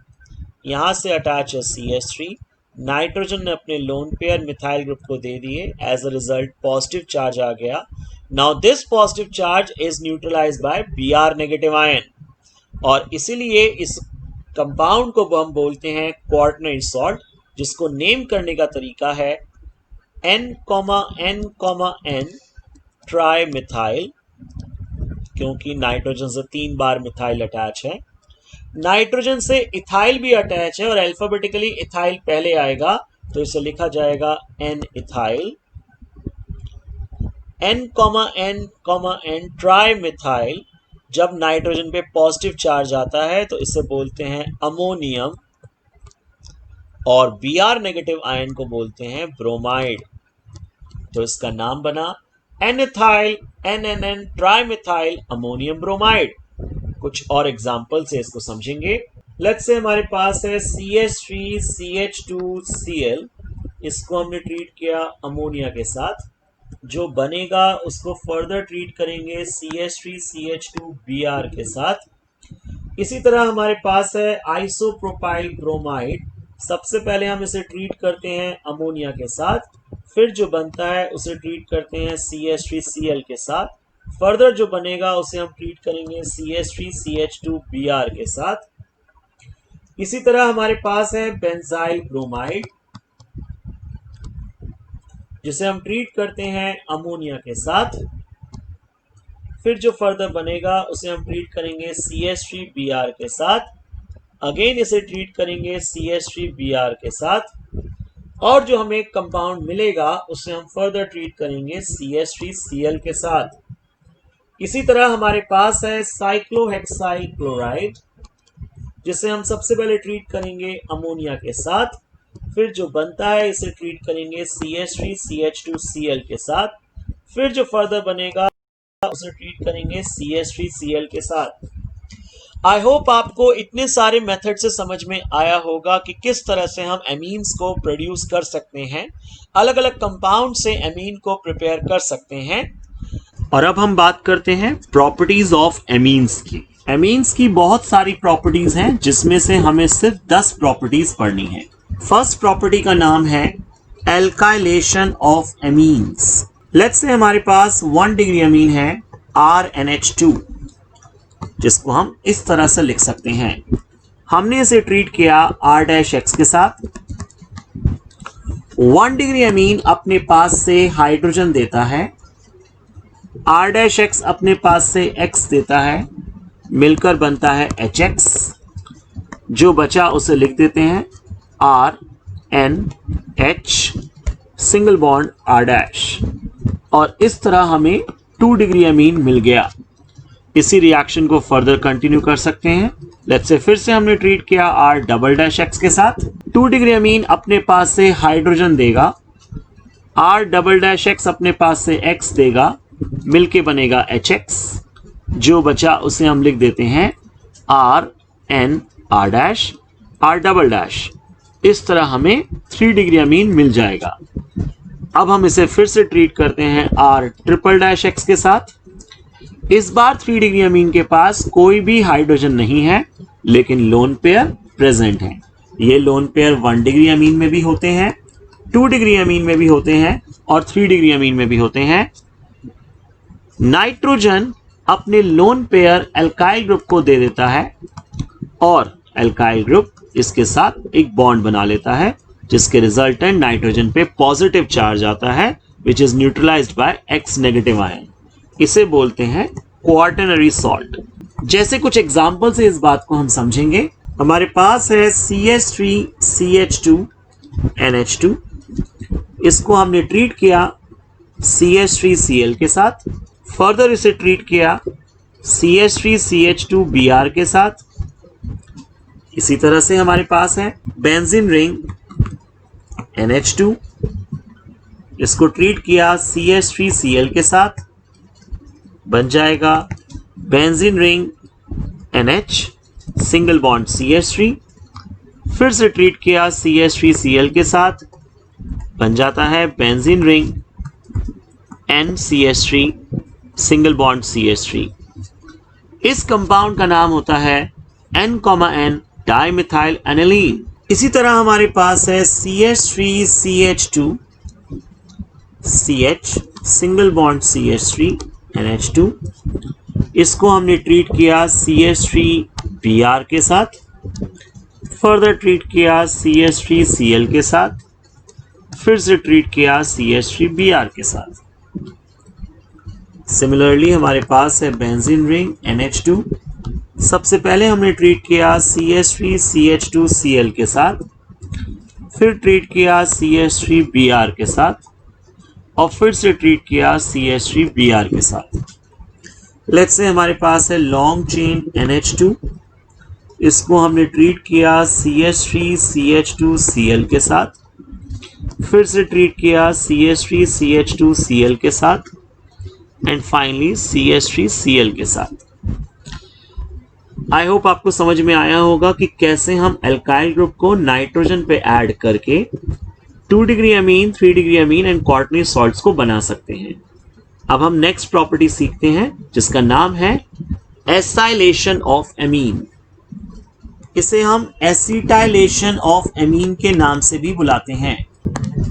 यहां से अटैच है CH3, नाइट्रोजन ने अपने लोन पेयर मिथाइल ग्रुप को दे दिए, as a result positive charge आ गया। Now this positive charge is neutralised by Br negative ion, और इसीलिए इस कंपाउंड को हम बोलते हैं क्वार्टरनरी सॉल्ट, जिसको नेम करने का तरीका है N, ट्राई मिथाइल, क्योंकि नाइट्रोजन से 3 बार मिथाइल अटैच है। नाइट्रोजन से इथाइल भी अटैच है और अल्फाबेटिकली इथाइल पहले आएगा, तो इसे लिखा जाएगा N ethyl. N, tri methyl. जब नाइट्रोजन पे पॉजिटिव चार्ज आता है तो इसे बोलते हैं अमोनियम, और Br नेगेटिव आयन को बोलते हैं ब्रोमाइड, तो इसका नाम बना N-इथाइल NNN ट्राइमिथाइल अमोनियम ब्रोमाइड। कुछ और एग्जांपल से इसको समझेंगे। लेट्स से हमारे पास है CH3CH2Cl, इसको हमने ट्रीट किया अमोनिया के साथ, जो बनेगा उसको फर्दर ट्रीट करेंगे CH3CH2Br के साथ। इसी तरह हमारे पास है आइसोप्रोपाइल ब्रोमाइड। सबसे पहले हम इसे ट्रीट करते हैं अमोनिया के साथ, फिर जो बनता है उसे ट्रीट करते हैं CH3Cl के साथ, फर्दर जो बनेगा उसे हम ट्रीट करेंगे CH3CH2Br के साथ। इसी तरह हमारे पास है बेंजाइल ब्रोमाइड, जिसे हम ट्रीट करते हैं अमोनिया के साथ, फिर जो फर्दर बनेगा उसे हम ट्रीट करेंगे CH3Br के साथ, अगेन इसे ट्रीट करेंगे CH3Br के साथ, और जो हमें कंपाउंड मिलेगा उसे हम फर्दर ट्रीट करेंगे CH3Cl के साथ। इसी तरह हमारे पास है साइक्लोहेक्साइल क्लोराइड, जिसे हम सबसे पहले ट्रीट करेंगे अमोनिया के साथ, फिर जो बनता है इसे ट्रीट करेंगे CH3CH2Cl के साथ, फिर जो फर्दर बनेगा उसे ट्रीट करेंगे CH3Cl के साथ। आई होप आपको इतने सारे मेथड से समझ में आया होगा कि किस तरह से हम एमीन्स को प्रोड्यूस कर सकते हैं, अलग अलग कंपाउंड से एमीन को प्रिपेयर कर सकते हैं। और अब हम बात करते हैं प्रॉपर्टीज ऑफ एमीन्स की। एमीन्स की बहुत सारी प्रॉपर्टीज हैं, जिसमें से हमें सिर्फ 10 प्रॉपर्टीज पढ़नी है। फर्स्ट प्रॉपर्टी का नाम है alkylation of amines. Let's say हमारे पास 1 डिग्री अमीन है RNH2, जिसको हम इस तरह से लिख सकते हैं। हमने इसे ट्रीट किया R' के साथ। 1 डिग्री अमीन अपने पास से हाइड्रोजन देता है, R' अपने पास से X देता है, मिलकर बनता है HX। जो बचा उसे लिख देते हैं RNH सिंगल बॉन्ड R', और इस तरह हमें 2 डिग्री अमीन मिल गया। इसी रिएक्शन को फर्दर कंटिन्यू कर सकते हैं। लेट्स से फिर से हमने ट्रीट किया R"X के साथ। 2 डिग्री अमीन अपने पास से हाइड्रोजन देगा, R"X अपने पास से X देगा, मिलके बनेगा HX। जो बचा उसे हम लिख देते हैं RNR', इस तरह हमें 3 डिग्री अमीन मिल जाएगा। अब हम इसे फिर से ट्रीट करते हैं R"X के साथ। इस बार 3 डिग्री अमीन के पास कोई भी हाइड्रोजन नहीं है, लेकिन लोन पेयर प्रेजेंट है। ये लोन पेयर 1 डिग्री अमीन में भी होते हैं, 2 डिग्री अमीन में भी होते हैं, और 3 डिग्री अमीन में भी होते हैं। नाइट्रोजन अपने लोन पेयर एल्काइल ग्रुप को दे देता है, और एल्काइल ग्रुप इसके साथ एक बॉन्ड बना लेता है, जिसके रिजल्टेंट नाइट्रोजन पे पॉजिटिव चार्ज आता है, which is neutralised by X negative ion. इसे बोलते हैं क्वार्टरनरी सॉल्ट। जैसे कुछ एग्जाम्पल से इस बात को हम समझेंगे। हमारे पास है CH3CH2NH2, इसको हमने ट्रीट किया CH3Cl के साथ, फर्दर इसे ट्रीट किया CH3CH2Br के साथ। इसी तरह से हमारे पास है बेंजीन रिंग NH2, इसको ट्रीट किया CH3Cl के साथ, बन जाएगा benzene ring NH single bond CH3। फिर से ट्रीट किया CH3Cl के साथ, बन जाता है benzene ring NCH3 single bond CH3। इस कंपाउंड का नाम होता है N,N डाइमिथाइल एनिलीन। इसी तरह हमारे पास है CH3CH2 CH single bond CH3 NH2, इसको हमने ट्रीट किया CH3Br के साथ, फर्दर ट्रीट किया CH3Cl के साथ, फिर से ट्रीट किया CH3Br के साथ। सिमिलरली हमारे पास है बेंजीन रिंग NH2, सबसे पहले हमने ट्रीट किया CH3CH2Cl के साथ, फिर ट्रीट किया CH3Br के साथ, और फिर से ट्रीट किया CH3Br के साथ। लेट्स से हमारे पास है लॉन्ग चेन NH2, इसको हमने ट्रीट किया CH3CH2Cl के साथ, फिर से ट्रीट किया CH3CH2Cl के साथ, एंड फाइनली CH3Cl के साथ। आई होप आपको समझ में आया होगा कि कैसे हम एल्काइल ग्रुप को नाइट्रोजन पे ऐड करके 2 degree Amin, 3 degree Amin and quaternary salts को बना सकते हैं। अब हम नेक्स्ट प्रॉपर्टी सीखते हैं, जिसका नाम है एसाइलेशन ऑफ एमीन। इसे हम एसिटाइलेशन ऑफ एमीन के नाम से भी बुलाते हैं।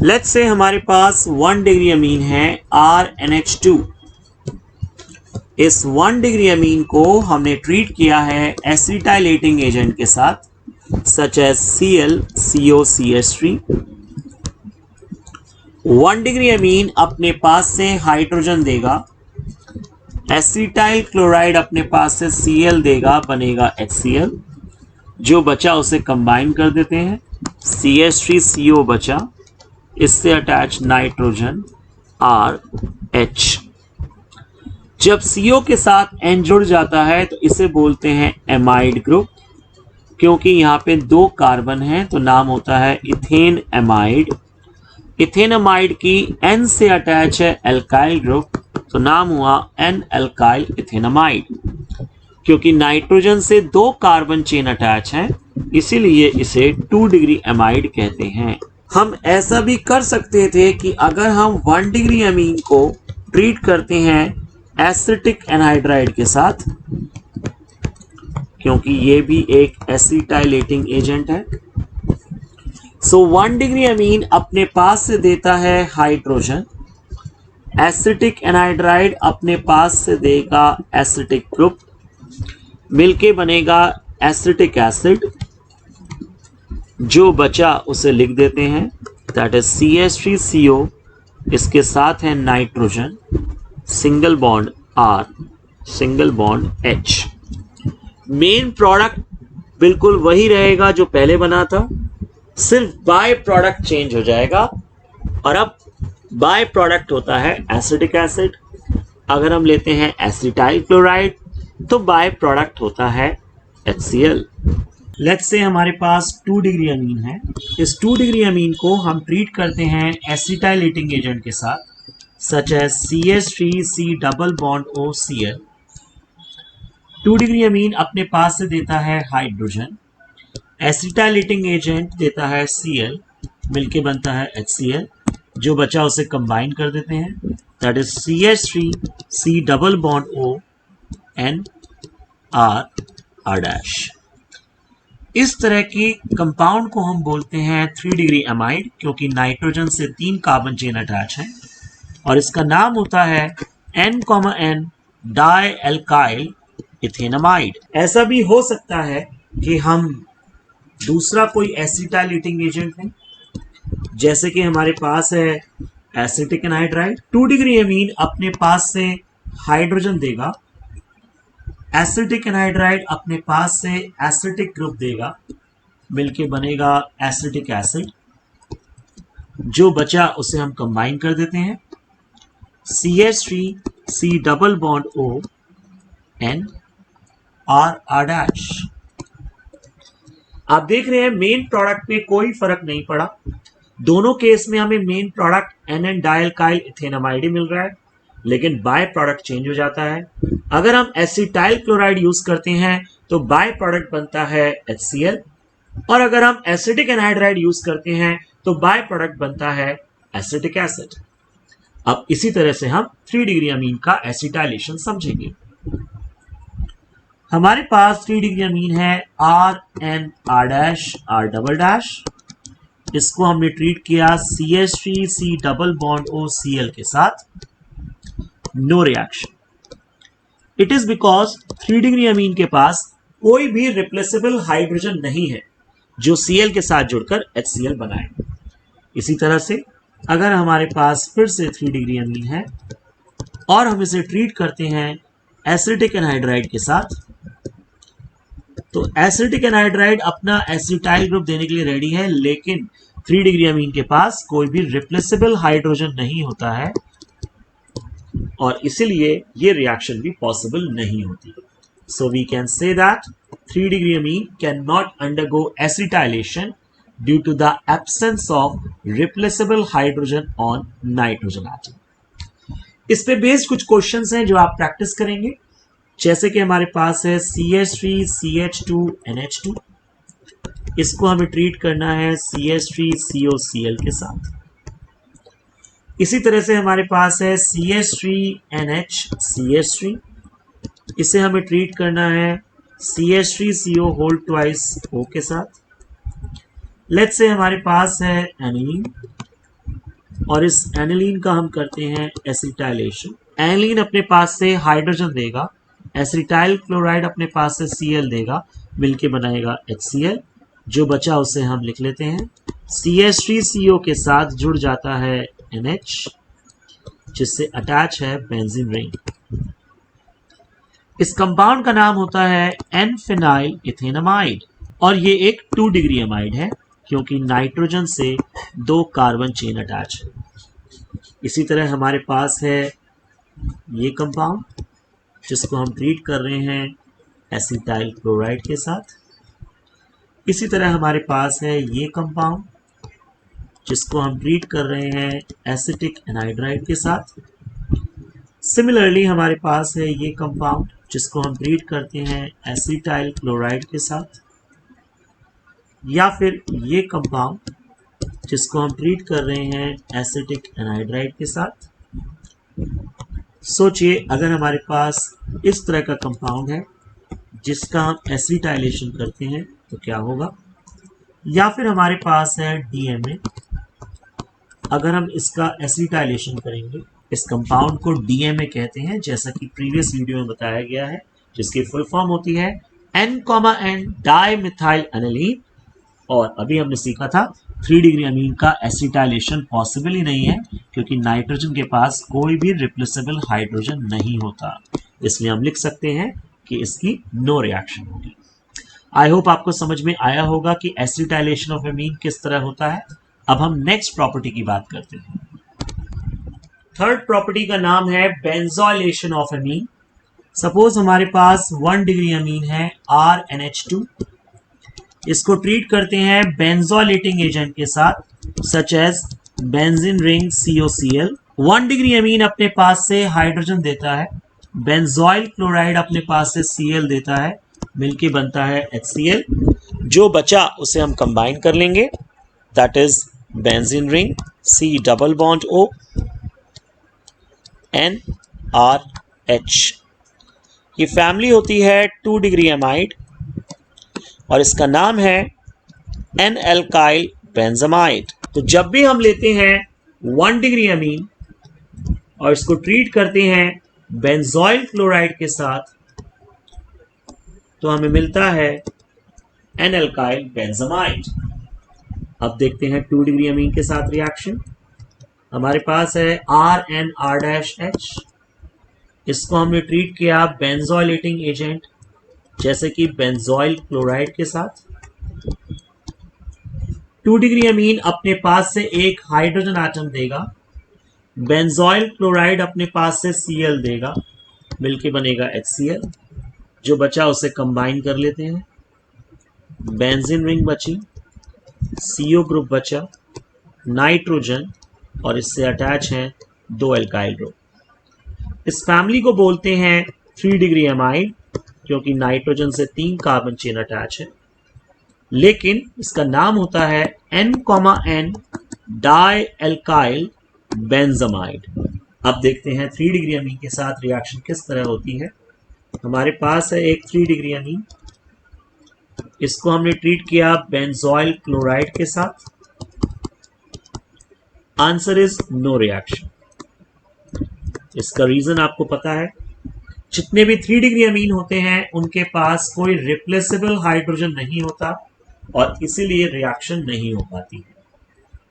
लेट्स से हमारे पास 1 डिग्री अमीन है RNH2। इस 1 डिग्री अमीन को हमने ट्रीट किया है एसिटाइलेटिंग एजेंट के साथ such as ClCOCH3। 1 degree amine अपने पास से हाइड्रोजन देगा, एसिटाइल क्लोराइड अपने पास से Cl देगा, बनेगा HCl। जो बचा उसे कंबाइन कर देते हैं, CH3CO बचा, इससे अटैच नाइट्रोजन RH। जब CO के साथ N जुड़ जाता है तो इसे बोलते हैं एमाइड ग्रुप। क्योंकि यहाँ पे 2 कार्बन हैं तो नाम होता है इथेन एमाइड। इथेन एमाइड की N से अटैच है एल्काइल ग्रुप तो नाम हुआ N एल्काइल इथेनमाइड। क्योंकि नाइट्रोजन से 2 कार्बन चेन अटैच हैं इसीलिए इसे 2 डिग्री एमाइड कहते हैं। हम ऐसा भी कर सकते थे कि अगर हम 1 डिग्री अमीन को ट्रीट करते हैं एसिटिक एनहाइड्राइड के साथ, क्योंकि ये भी एक एसिटाइलेटिंग एजेंट है, सो 1 डिग्री अमीन अपने पास से देता है हाइड्रोजन, एसिटिक एनहाइड्राइड अपने पास से देगा एसिटिक ग्रुप, मिलके बनेगा एसिटिक एसिड। जो बचा उसे लिख देते हैं, दैट इज CH3CO, इसके साथ है nitrogen, single bond R, single bond H। Main product बिल्कुल वही रहेगा जो पहले बना था, सिर्फ बाय प्रोडक्ट चेंज हो जाएगा। और अब बाय प्रोडक्ट होता है एसिटिक एसिड। अगर हम लेते हैं एसिटाइल क्लोराइड तो बाय प्रोडक्ट होता है HCl। लेट्स से हमारे पास 2 डिग्री अमीन है। इस 2 डिग्री अमीन को हम ट्रीट करते हैं एसिटाइलेटिंग एजेंट के साथ such as CH3C double bond OCl। 2 degree amine अपने पास से देता है हाइड्रोजन, एसिटाइलेटिंग एजेंट देता है Cl, मिलके बनता है HCl। जो बचा उसे कंबाइन कर देते हैं, that is CH3C double bond O N R dash. इस तरह की कंपाउंड को हम बोलते हैं 3 डिग्री एमाइड, क्योंकि नाइट्रोजन से 3 कार्बन चेन अटैच हैं और इसका नाम होता है N,N डाई एल्काइल इथेनमाइड। ऐसा भी हो सकता है कि हम दूसरा कोई एसिटाइलेटिंग एजेंट लें, जैसे कि हमारे पास है एसिटिक एनहाइड्राइड। 2 डिग्री अमीन अपने पास से हाइड्रोजन देगा, एसिटिक एनहाइड्राइड अपने पास से एसिटिक ग्रुप देगा, मिलके बनेगा एसिटिक एसिड। जो बचा उसे हम कंबाइन कर देते हैं, CH3C double bond O N R dash. आप देख रहे हैं मेन प्रोडक्ट पे कोई फर्क नहीं पड़ा। दोनों केस में हमें मेन प्रोडक्ट NN डाइल्काइल इथेनमाइड मिल रहा है, लेकिन बाय प्रोडक्ट चेंज हो जाता है। अगर हम एसिटाइल क्लोराइड यूज करते हैं तो बाय प्रोडक्ट बनता है HCl, और अगर हम एसिटिक एनहाइड्राइड यूज करते हैं तो बाय प्रोडक्ट बनता है एसिटिक एसिड। अब इसी तरह से हम 3 डिग्री अमीन का एसिटाइलेशन समझेंगे। हमारे पास 3 डिग्री अमीन है RNR dash R double dash. इसको हमने ट्रीट किया CH3C डबल बॉन्ड OCl के साथ, no reaction. It is because 3 degree amine के पास कोई भी रिप्लेसेबल हाइड्रोजन नहीं है जो Cl के साथ जुड़कर HCl बनाए। इसी तरह से अगर हमारे पास फिर से 3 डिग्री अमीन है और हम इसे ट्रीट करते हैं एसिटिक एनहाइड्राइड के साथ, तो एसिटिक एनहाइड्राइड अपना एसिटाइल ग्रुप देने के लिए रेडी है, लेकिन 3 डिग्री अमीन के पास कोई भी रिप्लेसेबल हाइड्रोजन नहीं होता है और इसीलिए ये रिएक्शन भी पॉसिबल नहीं होती। So we can say that 3 degree amine cannot undergo acetylation due to the absence of replaceable hydrogen on nitrogen atom. इस पे बेस्ड कुछ क्वेश्चंस हैं जो आप प्रैक्टिस करेंगे, जैसे कि हमारे पास है CH3CH2NH2। इसको हमें ट्रीट करना है CH3COCl के साथ। इसी तरह से हमारे पास है CH3NHCH3। इसे हमें ट्रीट करना है CH3CO होल्ड ट्वाइस O के साथ। लेट्स से हमारे पास है एनिलीन और इस एनिलीन का हम करते हैं एसिटाइलेशन। एनिलीन अपने पास से हाइड्रोजन देगा, एसिटाइल क्लोराइड अपने पास से Cl देगा, मिलके बनाएगा HCl। जो बचा उसे हम लिख लेते हैं। CH3CO के साथ जुड़ जाता है NH, जिससे अटैच है बेंजीन रिंग। इस कंपाउंड का नाम होता है एन-फिनाइल इथेनामाइड और ये एक 2 डिग्री अमाइड है क्योंकि नाइट्रोजन से 2 कार्बन चेन अटैच है। इसी तरह हमारे पास है ये कंपाउंड जिसको हम ट्रीट कर रहे हैं एसिटाइल क्लोराइड के साथ। इसी तरह हमारे पास है ये कंपाउंड जिसको हम ट्रीट कर रहे हैं एसिटिक एनहाइड्राइड के साथ। सिमिलरली हमारे पास है ये कंपाउंड जिसको हम ट्रीट करते हैं एसिटाइल क्लोराइड के साथ, या फिर ये कंपाउंड जिसको हम ट्रीट कर रहे हैं एसिटिक एनहाइड्राइड के साथ। सोचिए अगर हमारे पास इस तरह का कंपाउंड है जिसका हम एसिटाइलेशन करते हैं तो क्या होगा, या फिर हमारे पास है DMA। अगर हम इसका एसिटाइलेशन करेंगे, इस कंपाउंड को DMA कहते हैं जैसा कि प्रीवियस वीडियो में बताया गया है, जिसकी फुल फॉर्म होती है N,N डाइमिथाइल एनिलीन। और अभी हमने सीखा था 3 डिग्री अमीन का एसिटाइलेशन पॉसिबल ही नहीं है क्योंकि नाइट्रोजन के पास कोई भी रिप्लेसेबल हाइड्रोजन नहीं होता, इसलिए हम लिख सकते हैं कि इसकी नो रिएक्शन होगी। आई होप आपको समझ में आया होगा कि एसिटाइलेशन ऑफ अमीन किस तरह होता है। अब हम नेक्स्ट प्रॉपर्टी की बात करते हैं। थर्ड प्रॉपर्टी का नाम है बेंजोइलेशन ऑफ अमीन। सपोज हमारे पास 1 डिग्री अमीन है RNH2, इसको ट्रीट करते हैं बेंजोइलेटिंग एजेंट के साथ such as benzene ring COCl। 1 degree amine अपने पास से हाइड्रोजन देता है, बेंजोइल क्लोराइड अपने पास से Cl देता है, मिलके बनता है HCl। जो बचा उसे हम कंबाइन कर लेंगे, that is benzene ring C double bond O NRH। ये फैमिली होती है 2 डिग्री अमाइड और इसका नाम है एन एल्काइल बेंजामाइड। तो जब भी हम लेते हैं 1 डिग्री अमीन और इसको ट्रीट करते हैं बेंजोइल क्लोराइड के साथ तो हमें मिलता है एन एल्काइल बेंजामाइड। अब देखते हैं 2 डिग्री अमीन के साथ रिएक्शन। हमारे पास है RNR-H, इसको हमने ट्रीट किया बेंजोइलेटिंग एजेंट जैसे कि बेंजोइल क्लोराइड के साथ। 2 डिग्री अमीन अपने पास से एक हाइड्रोजन एटम देगा, बेंजोइल क्लोराइड अपने पास से Cl देगा, मिलके बनेगा HCl। जो बचा उसे कंबाइन कर लेते हैं, बेंजीन रिंग बची, CO ग्रुप बचा, नाइट्रोजन और इससे अटैच हैं 2 एल्काइल ग्रुप। इस फैमिली को बोलते हैं 3 डिग्री अमाइड क्योंकि नाइट्रोजन से 3 कार्बन चेन अटैच है, लेकिन इसका नाम होता है N,N डाई एल्काइल बेंजामाइड। अब देखते हैं 3 डिग्री अमीन के साथ रिएक्शन किस तरह होती है। हमारे पास है एक 3 डिग्री अमीन, इसको हमने ट्रीट किया बेंजोइल क्लोराइड के साथ। Answer is no reaction. इसका रीजन आपको पता है, जितने भी 3 डिग्री अमीन होते हैं उनके पास कोई रिप्लेसेबल हाइड्रोजन नहीं होता और इसीलिए रिएक्शन नहीं हो पाती है।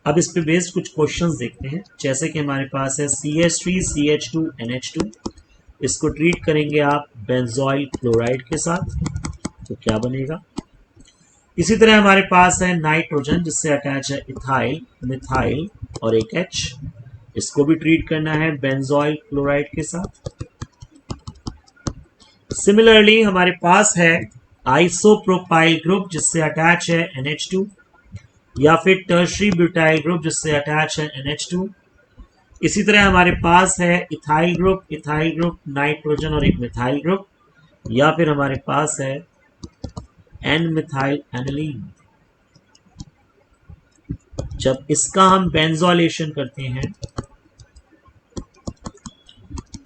अब इस पे बेस्ड कुछ क्वेश्चंस देखते हैं, जैसे कि हमारे पास है CH3CH2NH2, इसको ट्रीट करेंगे आप बेंजोइल क्लोराइड के साथ तो क्या बनेगा। इसी तरह हमारे पास है नाइट्रोजन जिससे अटैच है इथाइल, मिथाइल और एक H, इसको भी ट्रीट करना है बेंजोइल क्लोराइड के साथ। सिमिलरली हमारे पास है आइसोप्रोपाइल ग्रुप जिससे अटैच है NH2, या फिर टर्शरी ब्यूटाइल ग्रुप जिससे अटैच है NH2। इसी तरह हमारे पास है इथाइल ग्रुप, नाइट्रोजन और एक मिथाइल ग्रुप, या फिर हमारे पास है एन मिथाइल एनिलीन। जब इसका हम बेंजोइलेशन करते हैं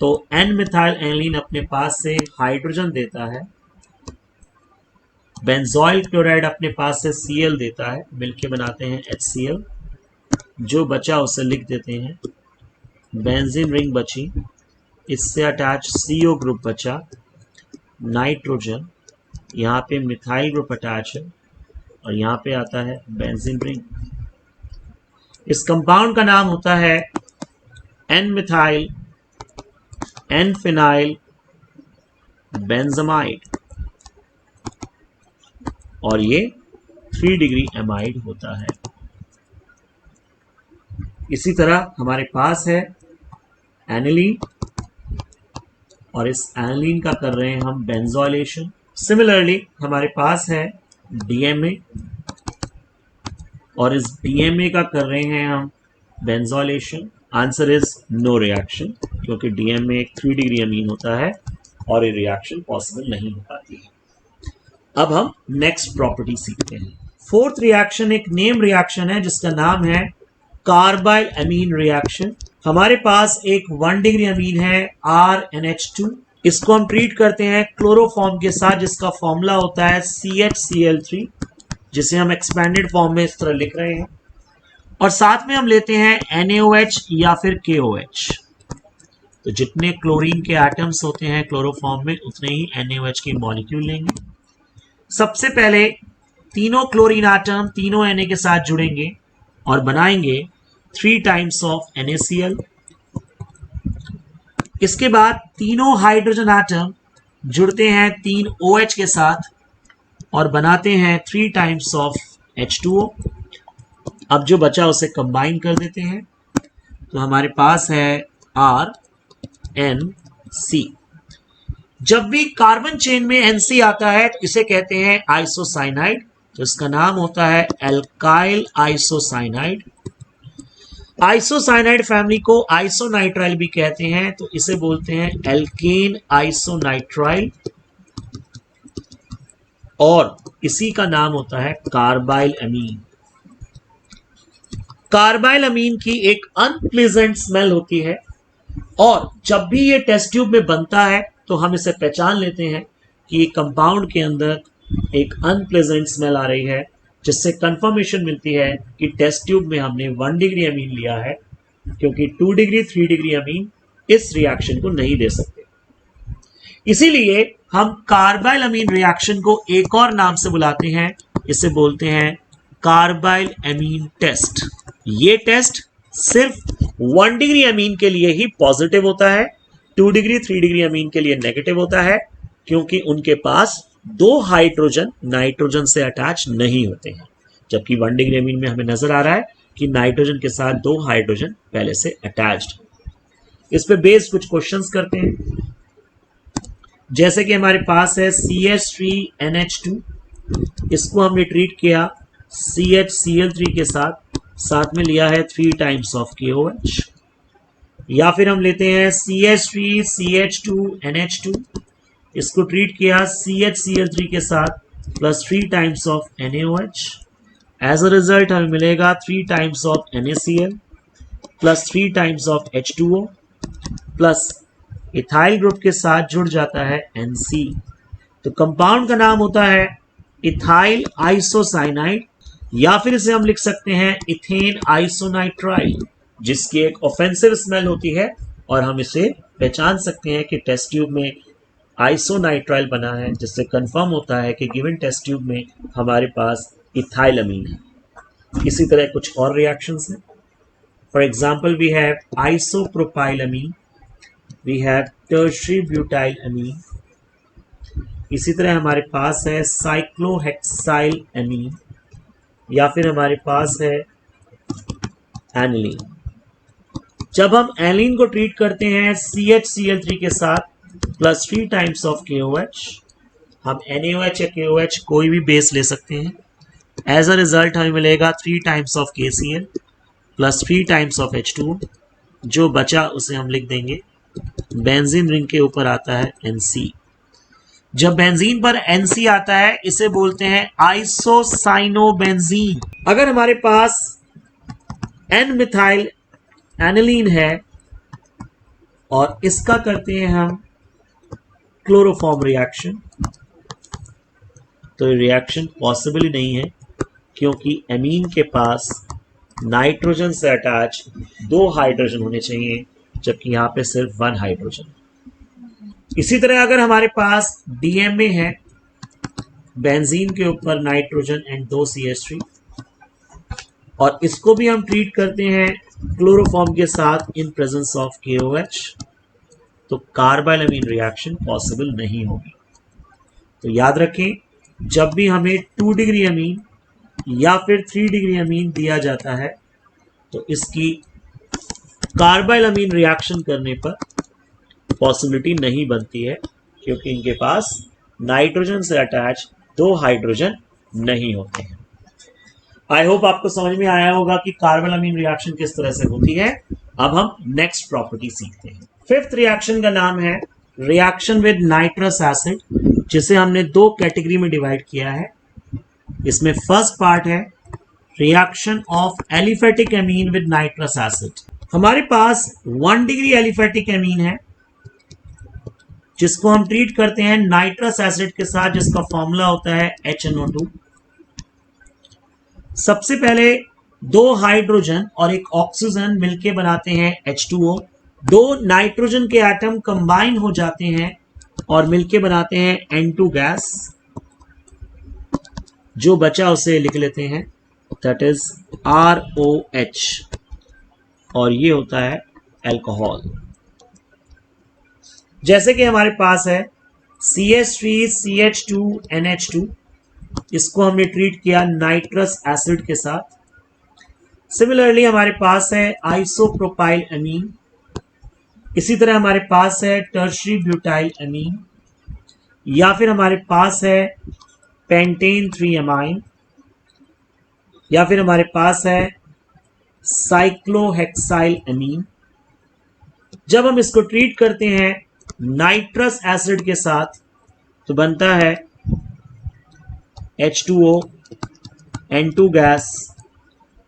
तो एन मिथाइल एनिलीन अपने पास से हाइड्रोजन देता है, बेंजोइल क्लोराइड अपने पास से Cl देता है, मिलके बनाते हैं HCl। जो बचा उसे लिख देते हैं, बेंजीन रिंग बची, इससे अटैच CO ग्रुप बचा, नाइट्रोजन, यहाँ पे मिथाइल ग्रुप अटैच है और यहाँ पे आता है बेंजीन रिंग। इस कंपाउंड का नाम होता है N methyl N phenyl benzamide और ये 3 डिग्री एमाइड होता है। इसी तरह हमारे पास है एनिलीन और इस एनिलीन का कर रहे हैं हम बेंजोइलेशन। सिमिलरली हमारे पास है DMA और इस DMA का कर रहे हैं हम benzoylation. Answer is no reaction, क्योंकि DMA एक 3 डिग्री अमीन होता है और ये रिएक्शन पॉसिबल नहीं हो पाती है। अब हम नेक्स्ट प्रॉपर्टी सीखते हैं। फोर्थ रिएक्शन एक नेम रिएक्शन है जिसका नाम है कार्बाइल अमीन रिएक्शन। हमारे पास एक 1 डिग्री अमीन है RNH2। इसको हम ट्रीट करते हैं क्लोरोफॉर्म के साथ जिसका फॉर्मूला होता है CHCl3, जिसे हम एक्सपेंडेड फॉर्म में इस तरह लिख रहे हैं। और साथ में हम लेते हैं NaOH या फिर KOH। तो जितने क्लोरीन के एटम्स होते हैं क्लोरोफॉर्म में उतने ही NaOH के मॉलिक्यूल लेंगे। सबसे पहले तीनों क्लोरीन एटम तीनों Na के साथ जुड़ेंगे और बनाएंगे 3 टाइम्स ऑफ NaCl। इसके बाद तीनों हाइड्रोजन एटम जुड़ते हैं 3 OH के साथ और बनाते हैं 3 टाइम्स ऑफ H2O। अब जो बचा उसे कंबाइन कर देते हैं, तो हमारे पास है RNC। जब भी कार्बन चेन में NC आता है तो इसे कहते हैं आइसोसाइनाइड, तो इसका नाम होता है एल्काइल आइसोसाइनाइड। आइसोसाइनाइड फैमिली को आइसोनाइट्राइल भी कहते हैं, तो इसे बोलते हैं एल्केन आइसोनाइट्राइल और इसी का नाम होता है कार्बाइल अमीन। कार्बाइल अमीन की एक अनप्लीजेंट स्मेल होती है और जब भी ये टेस्ट ट्यूब में बनता है तो हम इसे पहचान लेते हैं कि ये कंपाउंड के अंदर एक अनप्लीजेंट स्मेल आ रही है, जिससे कंफर्मेशन मिलती है कि टेस्ट ट्यूब में हमने 1 डिग्री अमीन लिया है, क्योंकि 2 डिग्री 3 डिग्री अमीन इस रिएक्शन को नहीं दे सकते। इसीलिए हम कार्बाइल अमीन रिएक्शन को एक और नाम से बुलाते हैं, इसे बोलते हैं कार्बाइल अमीन टेस्ट। ये टेस्ट सिर्फ 1 डिग्री अमीन के लिए ही पॉजिटिव होता है, 2 डिग्री 3 डिग्री अमीन के लिए नेगेटिव होता है, क्योंकि उनके पास 2 हाइड्रोजन नाइट्रोजन से अटैच नहीं होते हैं। जबकि 1 डिग्री अमीन में हमें नजर आ रहा है कि नाइट्रोजन के साथ 2 हाइड्रोजन पहले से अटैच्ड। इस पे बेस्ड कुछ क्वेश्चंस करते हैं, जैसे कि हमारे पास है CH3NH2। इसको हमने ट्रीट किया CHCl3 के साथ में लिया है 3 टाइम्स ऑफ KOH। या फिर हम लेते हैं CH3CH2NH2, इसको ट्रीट किया CHCl3 के साथ plus 3 times of NaOH। As a result हमें मिलेगा 3 times of NaCl plus 3 times of H2O plus ethyl group के साथ जुड़ जाता है NC। तो कंपाउंड का नाम होता है इथाइल आइसोसाइनाइड, या फिर इसे हम लिख सकते हैं इथेन आइसोनाइट्राइल, जिसकी एक ऑफेंसिव स्मेल होती है और हम इसे पहचान सकते हैं कि टेस्ट ट्यूब में आइसोनाइट्राइल बना है, जिससे कंफर्म होता है कि गिवन टेस्ट ट्यूब में हमारे पास इथाइल अमीन है। इसी तरह कुछ और रिएक्शंस हैं। For example we have isopropyl amine, we have tertiary butyl amine. इसी तरह हमारे पास है साइक्लोहेक्साइल अमीन, या फिर हमारे पास है एनिलीन। जब हम एनिलीन को ट्रीट करते हैं CHCl3 के साथ प्लस 3 टाइम्स ऑफ KOH, हम NaOH या KOH कोई भी बेस ले सकते हैं। एज अ रिजल्ट हमें मिलेगा 3 times of KCl plus 3 times of H2O। जो बचा उसे हम लिख देंगे, बेंजीन रिंग के ऊपर आता है NC। जब बेंजीन पर NC आता है इसे बोलते हैं आइसोसाइनोबेंजीन। अगर हमारे पास N मिथाइल एनिलीन है और इसका करते हैं हम क्लोरोफॉर्म रिएक्शन, तो रिएक्शन पॉसिबल ही नहीं है, क्योंकि एमीन के पास नाइट्रोजन से अटैच 2 हाइड्रोजन होने चाहिए, जबकि यहां पे सिर्फ 1 हाइड्रोजन। इसी तरह अगर हमारे पास डीएमए है, बेंजीन के ऊपर नाइट्रोजन एंड 2 CH3, और इसको भी हम ट्रीट करते हैं क्लोरोफॉर्म के साथ इन प्रेजेंस ऑफ KOH, तो कार्बाइलअमीन रिएक्शन पॉसिबल नहीं होगी। तो याद रखें, जब भी हमें 2 डिग्री अमीन या फिर 3 डिग्री अमीन दिया जाता है तो इसकी कार्बाइलअमीन रिएक्शन करने पर पॉसिबिलिटी नहीं बनती है, क्योंकि इनके पास नाइट्रोजन से अटैच 2 हाइड्रोजन नहीं होते हैं। आई होप आपको समझ में आया होगा कि कार्बाइलअमीन रिएक्शन किस तरह से होती है। अब हम नेक्स्ट प्रॉपर्टी सीखते हैं। 5th रिएक्शन का नाम है रिएक्शन विद नाइट्रस एसिड, जिसे हमने 2 कैटेगरी में डिवाइड किया है। इसमें फर्स्ट पार्ट है reaction of aliphatic amine with nitrous acid. हमारे पास 1 डिग्री एलिफेटिक एमीन है, जिसको हम ट्रीट करते हैं नाइट्रस एसिड के साथ, जिसका फॉर्मूला होता है HNO2। सबसे पहले 2 हाइड्रोजन और 1 ऑक्सीजन मिलके बनाते हैं H2O। 2 नाइट्रोजन के एटम कंबाइन हो जाते हैं और मिलके बनाते हैं N2 गैस। जो बचा उसे लिख लेते हैं, दैट इज ROH, और ये होता है अल्कोहल। जैसे कि हमारे पास है CH3 CH2 NH2, इसको हमने ट्रीट किया नाइट्रस एसिड के साथ। सिमिलरली हमारे पास है आइसोप्रोपाइल अमीन, इसी तरह हमारे पास है टर्शरी ब्यूटाइल अमीन, या फिर हमारे पास है पेंटेन 3 अमाइन, या फिर हमारे पास है साइक्लोहेक्साइल अमीन। जब हम इसको ट्रीट करते हैं नाइट्रस एसिड के साथ तो बनता है H2O, N2 गैस,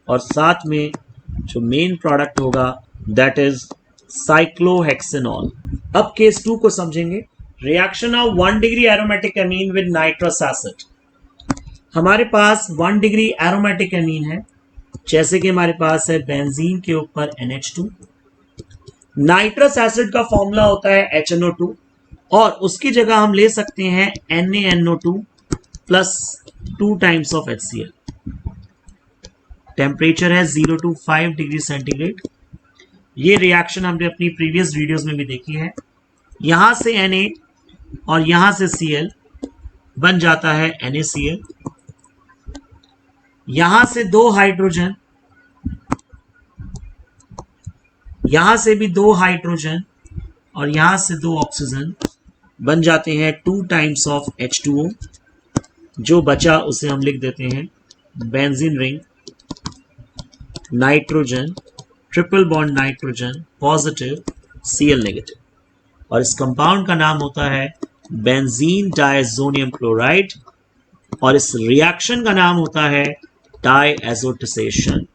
और साथ में जो मेन प्रोडक्ट होगा दैट इज साइक्लोहेक्सेनॉल। अब केस 2 को समझेंगे। Reaction of 1 degree aromatic amine with nitrous acid. हमारे पास 1 डिग्री एरोमेटिक अमीन है, जैसे कि हमारे पास है बेंजीन के ऊपर NH2। नाइट्रस एसिड का फॉर्मूला होता है HNO2, और उसकी जगह हम ले सकते हैं NaNO2 plus 2 times of HCl। Temperature है 0 to 5 डिग्री सेंटीग्रेड। ये रिएक्शन हमने अपनी प्रीवियस वीडियोस में भी देखी है। यहां से Na और यहां से Cl बन जाता है NaCl। यहां से 2 हाइड्रोजन, यहां से भी 2 हाइड्रोजन, और यहां से 2 ऑक्सीजन बन जाते हैं 2 टाइम्स ऑफ H2O। जो बचा उसे हम लिख देते हैं benzene ring, nitrogen, triple bond nitrogen positive, Cl negative, और इस कंपाउंड का नाम होता है बेंजीन डायज़ोनियम क्लोराइड, और इस रिएक्शन का नाम होता है डायएज़ोटेसेशन।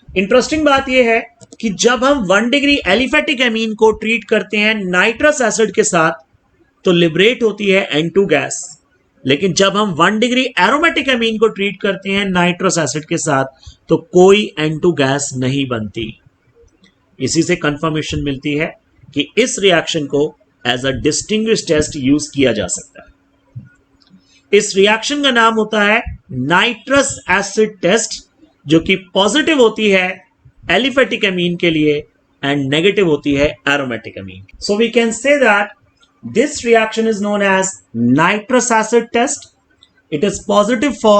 इंटरेस्टिंग बात यह है कि जब हम 1 डिग्री एलिफेटिक एमीन को ट्रीट करते हैं नाइट्रस एसिड के साथ तो लिबरेट होती है N2 गैस, लेकिन जब हम 1 डिग्री एरोमेटिक एमीन को ट्रीट करते हैं नाइट्रस एसिड के साथ तो कोई N2 गैस नहीं बनती। इसी से कंफर्मेशन मिलती है कि इस रिएक्शन को as a distinguish test use किया जा सकता है। इस रिएक्शन का नाम होता है नाइट्रस एसिड टेस्ट, जो कि पॉजिटिव होती है एलिफेटिक एमीन के लिए एंड नेगेटिव होती है aromatic amine. So we can say that this reaction is known as nitrous acid test. It is positive for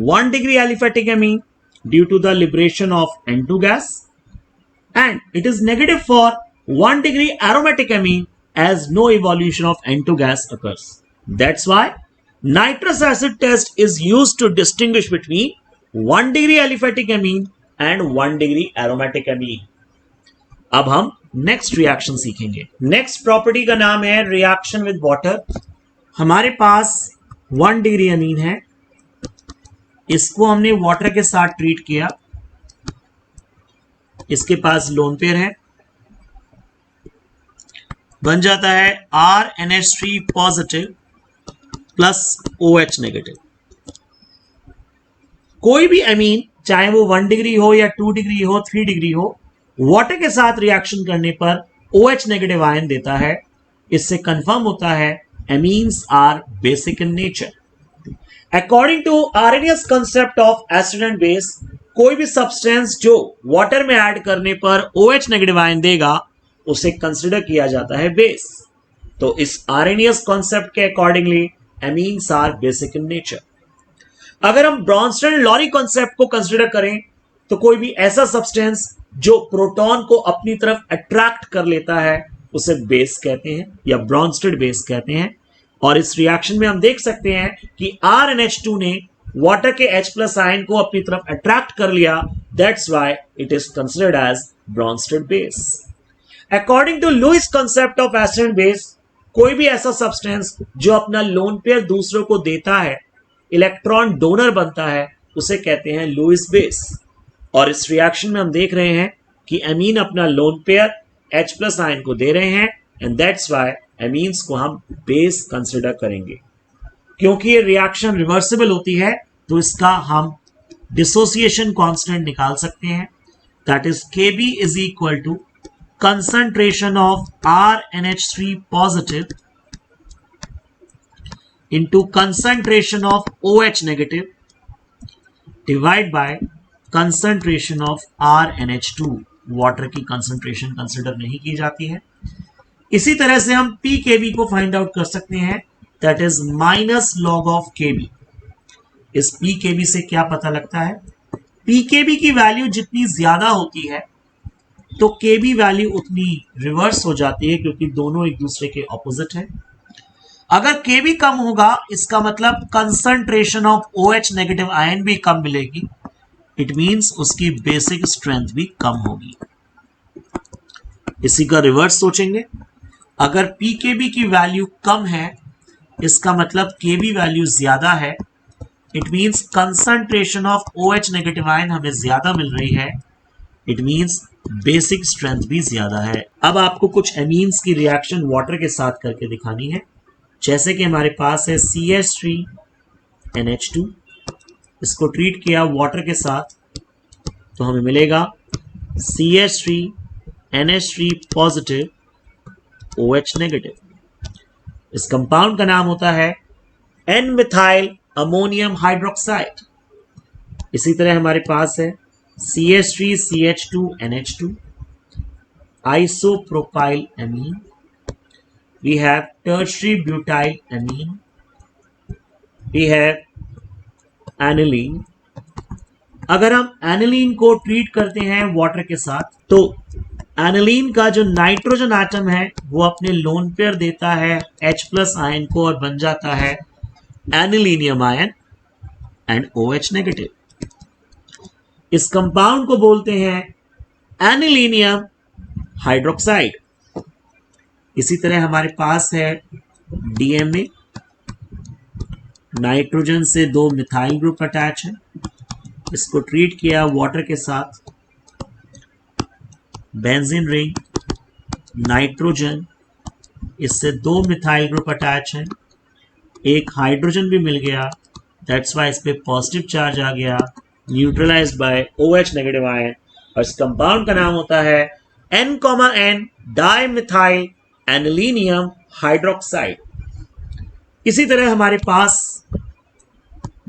1 degree aliphatic amine due to the liberation of N2 gas, and it is negative for 1 degree aromatic amine as no evolution of N2 gas occurs. That's why nitrous acid test is used to distinguish between 1 degree aliphatic amine and 1 degree aromatic amine. अब हम नेक्स्ट रिएक्शन सीखेंगे। नेक्स्ट प्रॉपर्टी का नाम है रिएक्शन विद वाटर। हमारे पास 1 डिग्री अमीन है, इसको हमने वाटर के साथ ट्रीट किया। इसके पास लोन पेयर है, बन जाता है RNH3 positive plus OH negative. कोई भी एमीन चाहे वो 1 डिग्री हो या 2 डिग्री हो 3 डिग्री हो, वाटर के साथ रिएक्शन करने पर OH नेगेटिव आयन देता है। इससे कंफर्म होता है amines are basic in nature. According to Arrhenius concept of acid and base, कोई भी सब्सटेंस जो वाटर में ऐड करने पर OH नेगेटिव आयन देगा उसे कंसिडर किया जाता है बेस। तो इस आर्हेनियस कॉन्सेप्ट के accordingly amines are basic in nature. अगर हम ब्रॉन्स्टन लॉरी कॉन्सेप्ट को कंसिडर करें तो कोई भी ऐसा सब्सटेंस जो प्रोटॉन को अपनी तरफ अट्रैक्ट कर लेता है उसे बेस कहते हैं या ब्रॉन्स्टेड बेस कहते हैं। और इस रिएक्शन में हम देख सकते हैं कि RnH2 ने वाटर के H+ आयन को अपनी तरफ अट्रैक्ट कर लिया, that's why it is considered as Bronsted base. According to Lewis concept of acid and base, कोई भी ऐसा सब्सटेंस जो अपना लोन पेयर दूसरों को देता है, इलेक्ट्रॉन डोनर बनता है, उसे कहते हैं लुईस बेस। और इस रिएक्शन में हम देख रहे हैं कि एमीन अपना लोन पेयर H+ आयन को दे रहे हैं एंड दैट्स व्हाई एमीन्स को हम बेस कंसिडर करेंगे। क्योंकि ये रिएक्शन रिवर्सिबल होती है तो इसका हम डिसोसिएशन कांस्टेंट निकाल सकते हैं, that is Kb is equal to concentration of RnH3 positive into concentration of OH negative divide by concentration of RnH2। Water की कंसंट्रेशन कंसिडर नहीं की जाती है। इसी तरह से हम pKb को फाइंड आउट कर सकते हैं, that is minus log of Kb। इस pKb से क्या पता लगता है, pKb की वैल्यू जितनी ज्यादा होती है तो Kb वैल्यू उतनी रिवर्स हो जाती है, क्योंकि दोनों एक दूसरे के ऑपोजिट है। अगर Kb कम होगा इसका मतलब concentration of OH negative ion भी कम मिलेगी, इट मींस उसकी बेसिक स्ट्रेंथ भी कम होगी। इसी का रिवर्स सोचेंगे, अगर pKb की वैल्यू कम है इसका मतलब Kb वैल्यू ज्यादा है, it means concentration of OH negative ion हमें ज्यादा मिल रही है, इट मींस बेसिक स्ट्रेंथ भी ज्यादा है। अब आपको कुछ एमीन्स की रिएक्शन वाटर के साथ करके दिखानी है। जैसे कि हमारे पास है CH3NH2, इसको ट्रीट किया वाटर के साथ तो हमें मिलेगा CH3NH3 पॉजिटिव OH नेगेटिव। इस कंपाउंड का नाम होता है N-मिथाइल अमोनियम हाइड्रोक्साइड। इसी तरह हमारे पास है CH3CH2NH2 isopropyl amine। We have tertiary butyl amine। We have aniline। अगर हम एनिलीन को ट्रीट करते हैं वाटर के साथ तो एनिलीन का जो नाइट्रोजन एटम है वो अपने लोन पेयर देता है H+ आयन को और बन जाता है anilinium ion and OH negative. इस कंपाउंड को बोलते हैं एनिलीनियम हाइड्रोक्साइड। इसी तरह हमारे पास है DMA, नाइट्रोजन से 2 मिथाइल ग्रुप अटैच है, इसको ट्रीट किया वाटर के साथ, बेंजीन रिंग, नाइट्रोजन, इससे 2 मिथाइल ग्रुप अटैच है, एक हाइड्रोजन भी मिल गया, दैट्स वाई इस पे पॉजिटिव चार्ज आ गया, neutralised by OH negative ion. और इस कंपाउंड का नाम होता है N,N डाइमिथाइल एनिलीनियम हाइड्रोक्साइड। इसी तरह हमारे पास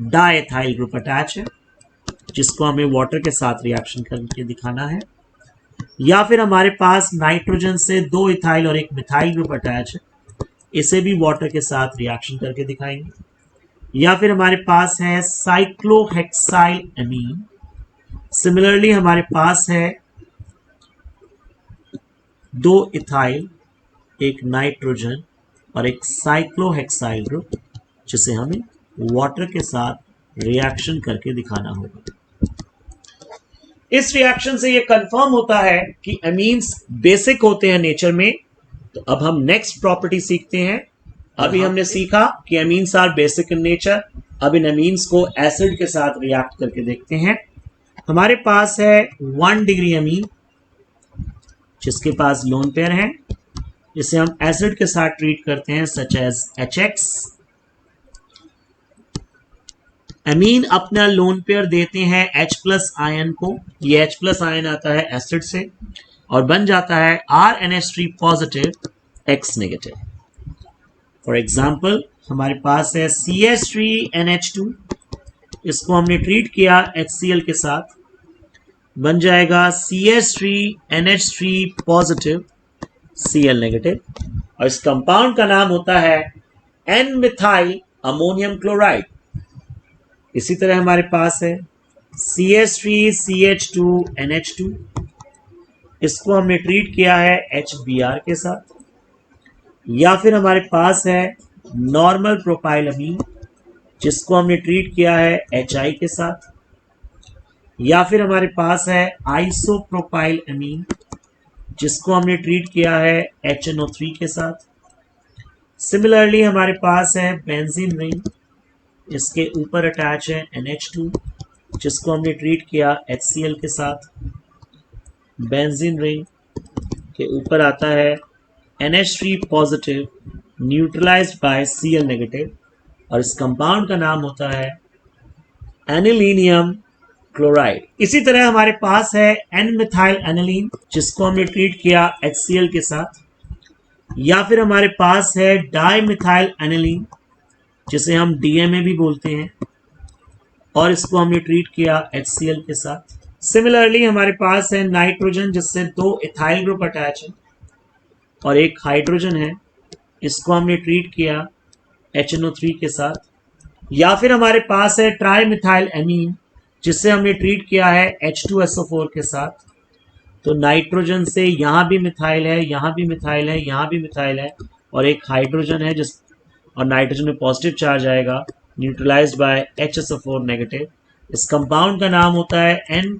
डाइथाइल ग्रुप अटैच है जिसको हमें वाटर के साथ रिएक्शन करके दिखाना है, या फिर हमारे पास नाइट्रोजन से 2 इथाइल और 1 मिथाइल ग्रुप अटैच है, इसे भी वाटर के साथ रिएक्शन करके दिखाएंगे। या फिर हमारे पास है साइक्लोहेक्साइल एमीन। सिमिलरली हमारे पास है 2 इथाइल, 1 नाइट्रोजन और 1 साइक्लोहेक्साइल ग्रुप, जिसे हमें वाटर के साथ रिएक्शन करके दिखाना होगा। इस रिएक्शन से यह कंफर्म होता है कि एमीन्स बेसिक होते हैं नेचर में। तो अब हम नेक्स्ट प्रॉपर्टी सीखते हैं। अभी हमने सीखा कि amines are basic in nature. अब इन एमीन्स को एसिड के साथ रिएक्ट करके देखते हैं। हमारे पास है 1 डिग्री एमीन जिसके पास लोन पेयर है, जिसे हम एसिड के साथ ट्रीट करते हैं सच एज HX। एमीन अपना लोन पेयर देते हैं H प्लस आयन को, ये H प्लस आयन आता है एसिड से और बन जाता है RNH3 positive X negative. For example हमारे पास है CH3NH2, इसको हमने ट्रीट किया HCl के साथ, बन जाएगा CH3NH3 पॉजिटिव Cl नेगेटिव और इस कंपाउंड का नाम होता है N मिथाइल अमोनियम क्लोराइड। इसी तरह हमारे पास है CH3CH2NH2, इसको हमने ट्रीट किया है HBr के साथ, या फिर हमारे पास है नॉर्मल प्रोपाइल अमीन, जिसको हमने ट्रीट किया है HI के साथ, या फिर हमारे पास है आइसोप्रोपाइल अमीन, जिसको हमने ट्रीट किया है HNO3 के साथ। सिमिलरली हमारे पास है बेंजीन रिंग, इसके ऊपर अटैच है NH2, जिसको हमने ट्रीट किया HCl के साथ। बेंजीन रिंग के ऊपर आता है NH3 positive neutralised by Cl negative और इस कंपाउंड का नाम होता है एनिलीनियम क्लोराइड। इसी तरह हमारे पास है N मिथाइल एनिलीन, जिसको हमने ट्रीट किया HCl के साथ, या फिर हमारे पास है डाई मिथाइल एनिलीन, जिसे हम DMA भी बोलते हैं, और इसको हमने ट्रीट किया HCl के साथ। सिमिलरली हमारे पास है नाइट्रोजन, जिससे 2 इथाइल ग्रुप अटैच है और एक हाइड्रोजन है, इसको हमने ट्रीट किया HNO3 के साथ। या फिर हमारे पास है ट्राई मिथाइल एमीन, जिससे हमने ट्रीट किया है H2SO4 के साथ। तो नाइट्रोजन से यहाँ भी मिथाइल है, यहाँ भी मिथाइल है, यहाँ भी मिथाइल है और एक हाइड्रोजन है जिस और नाइट्रोजन में पॉजिटिव चार्ज आएगा, न्यूट्रलाइज्ड बाय HSO4 नेगेटिव। इस कंपाउंड का नाम होता है N,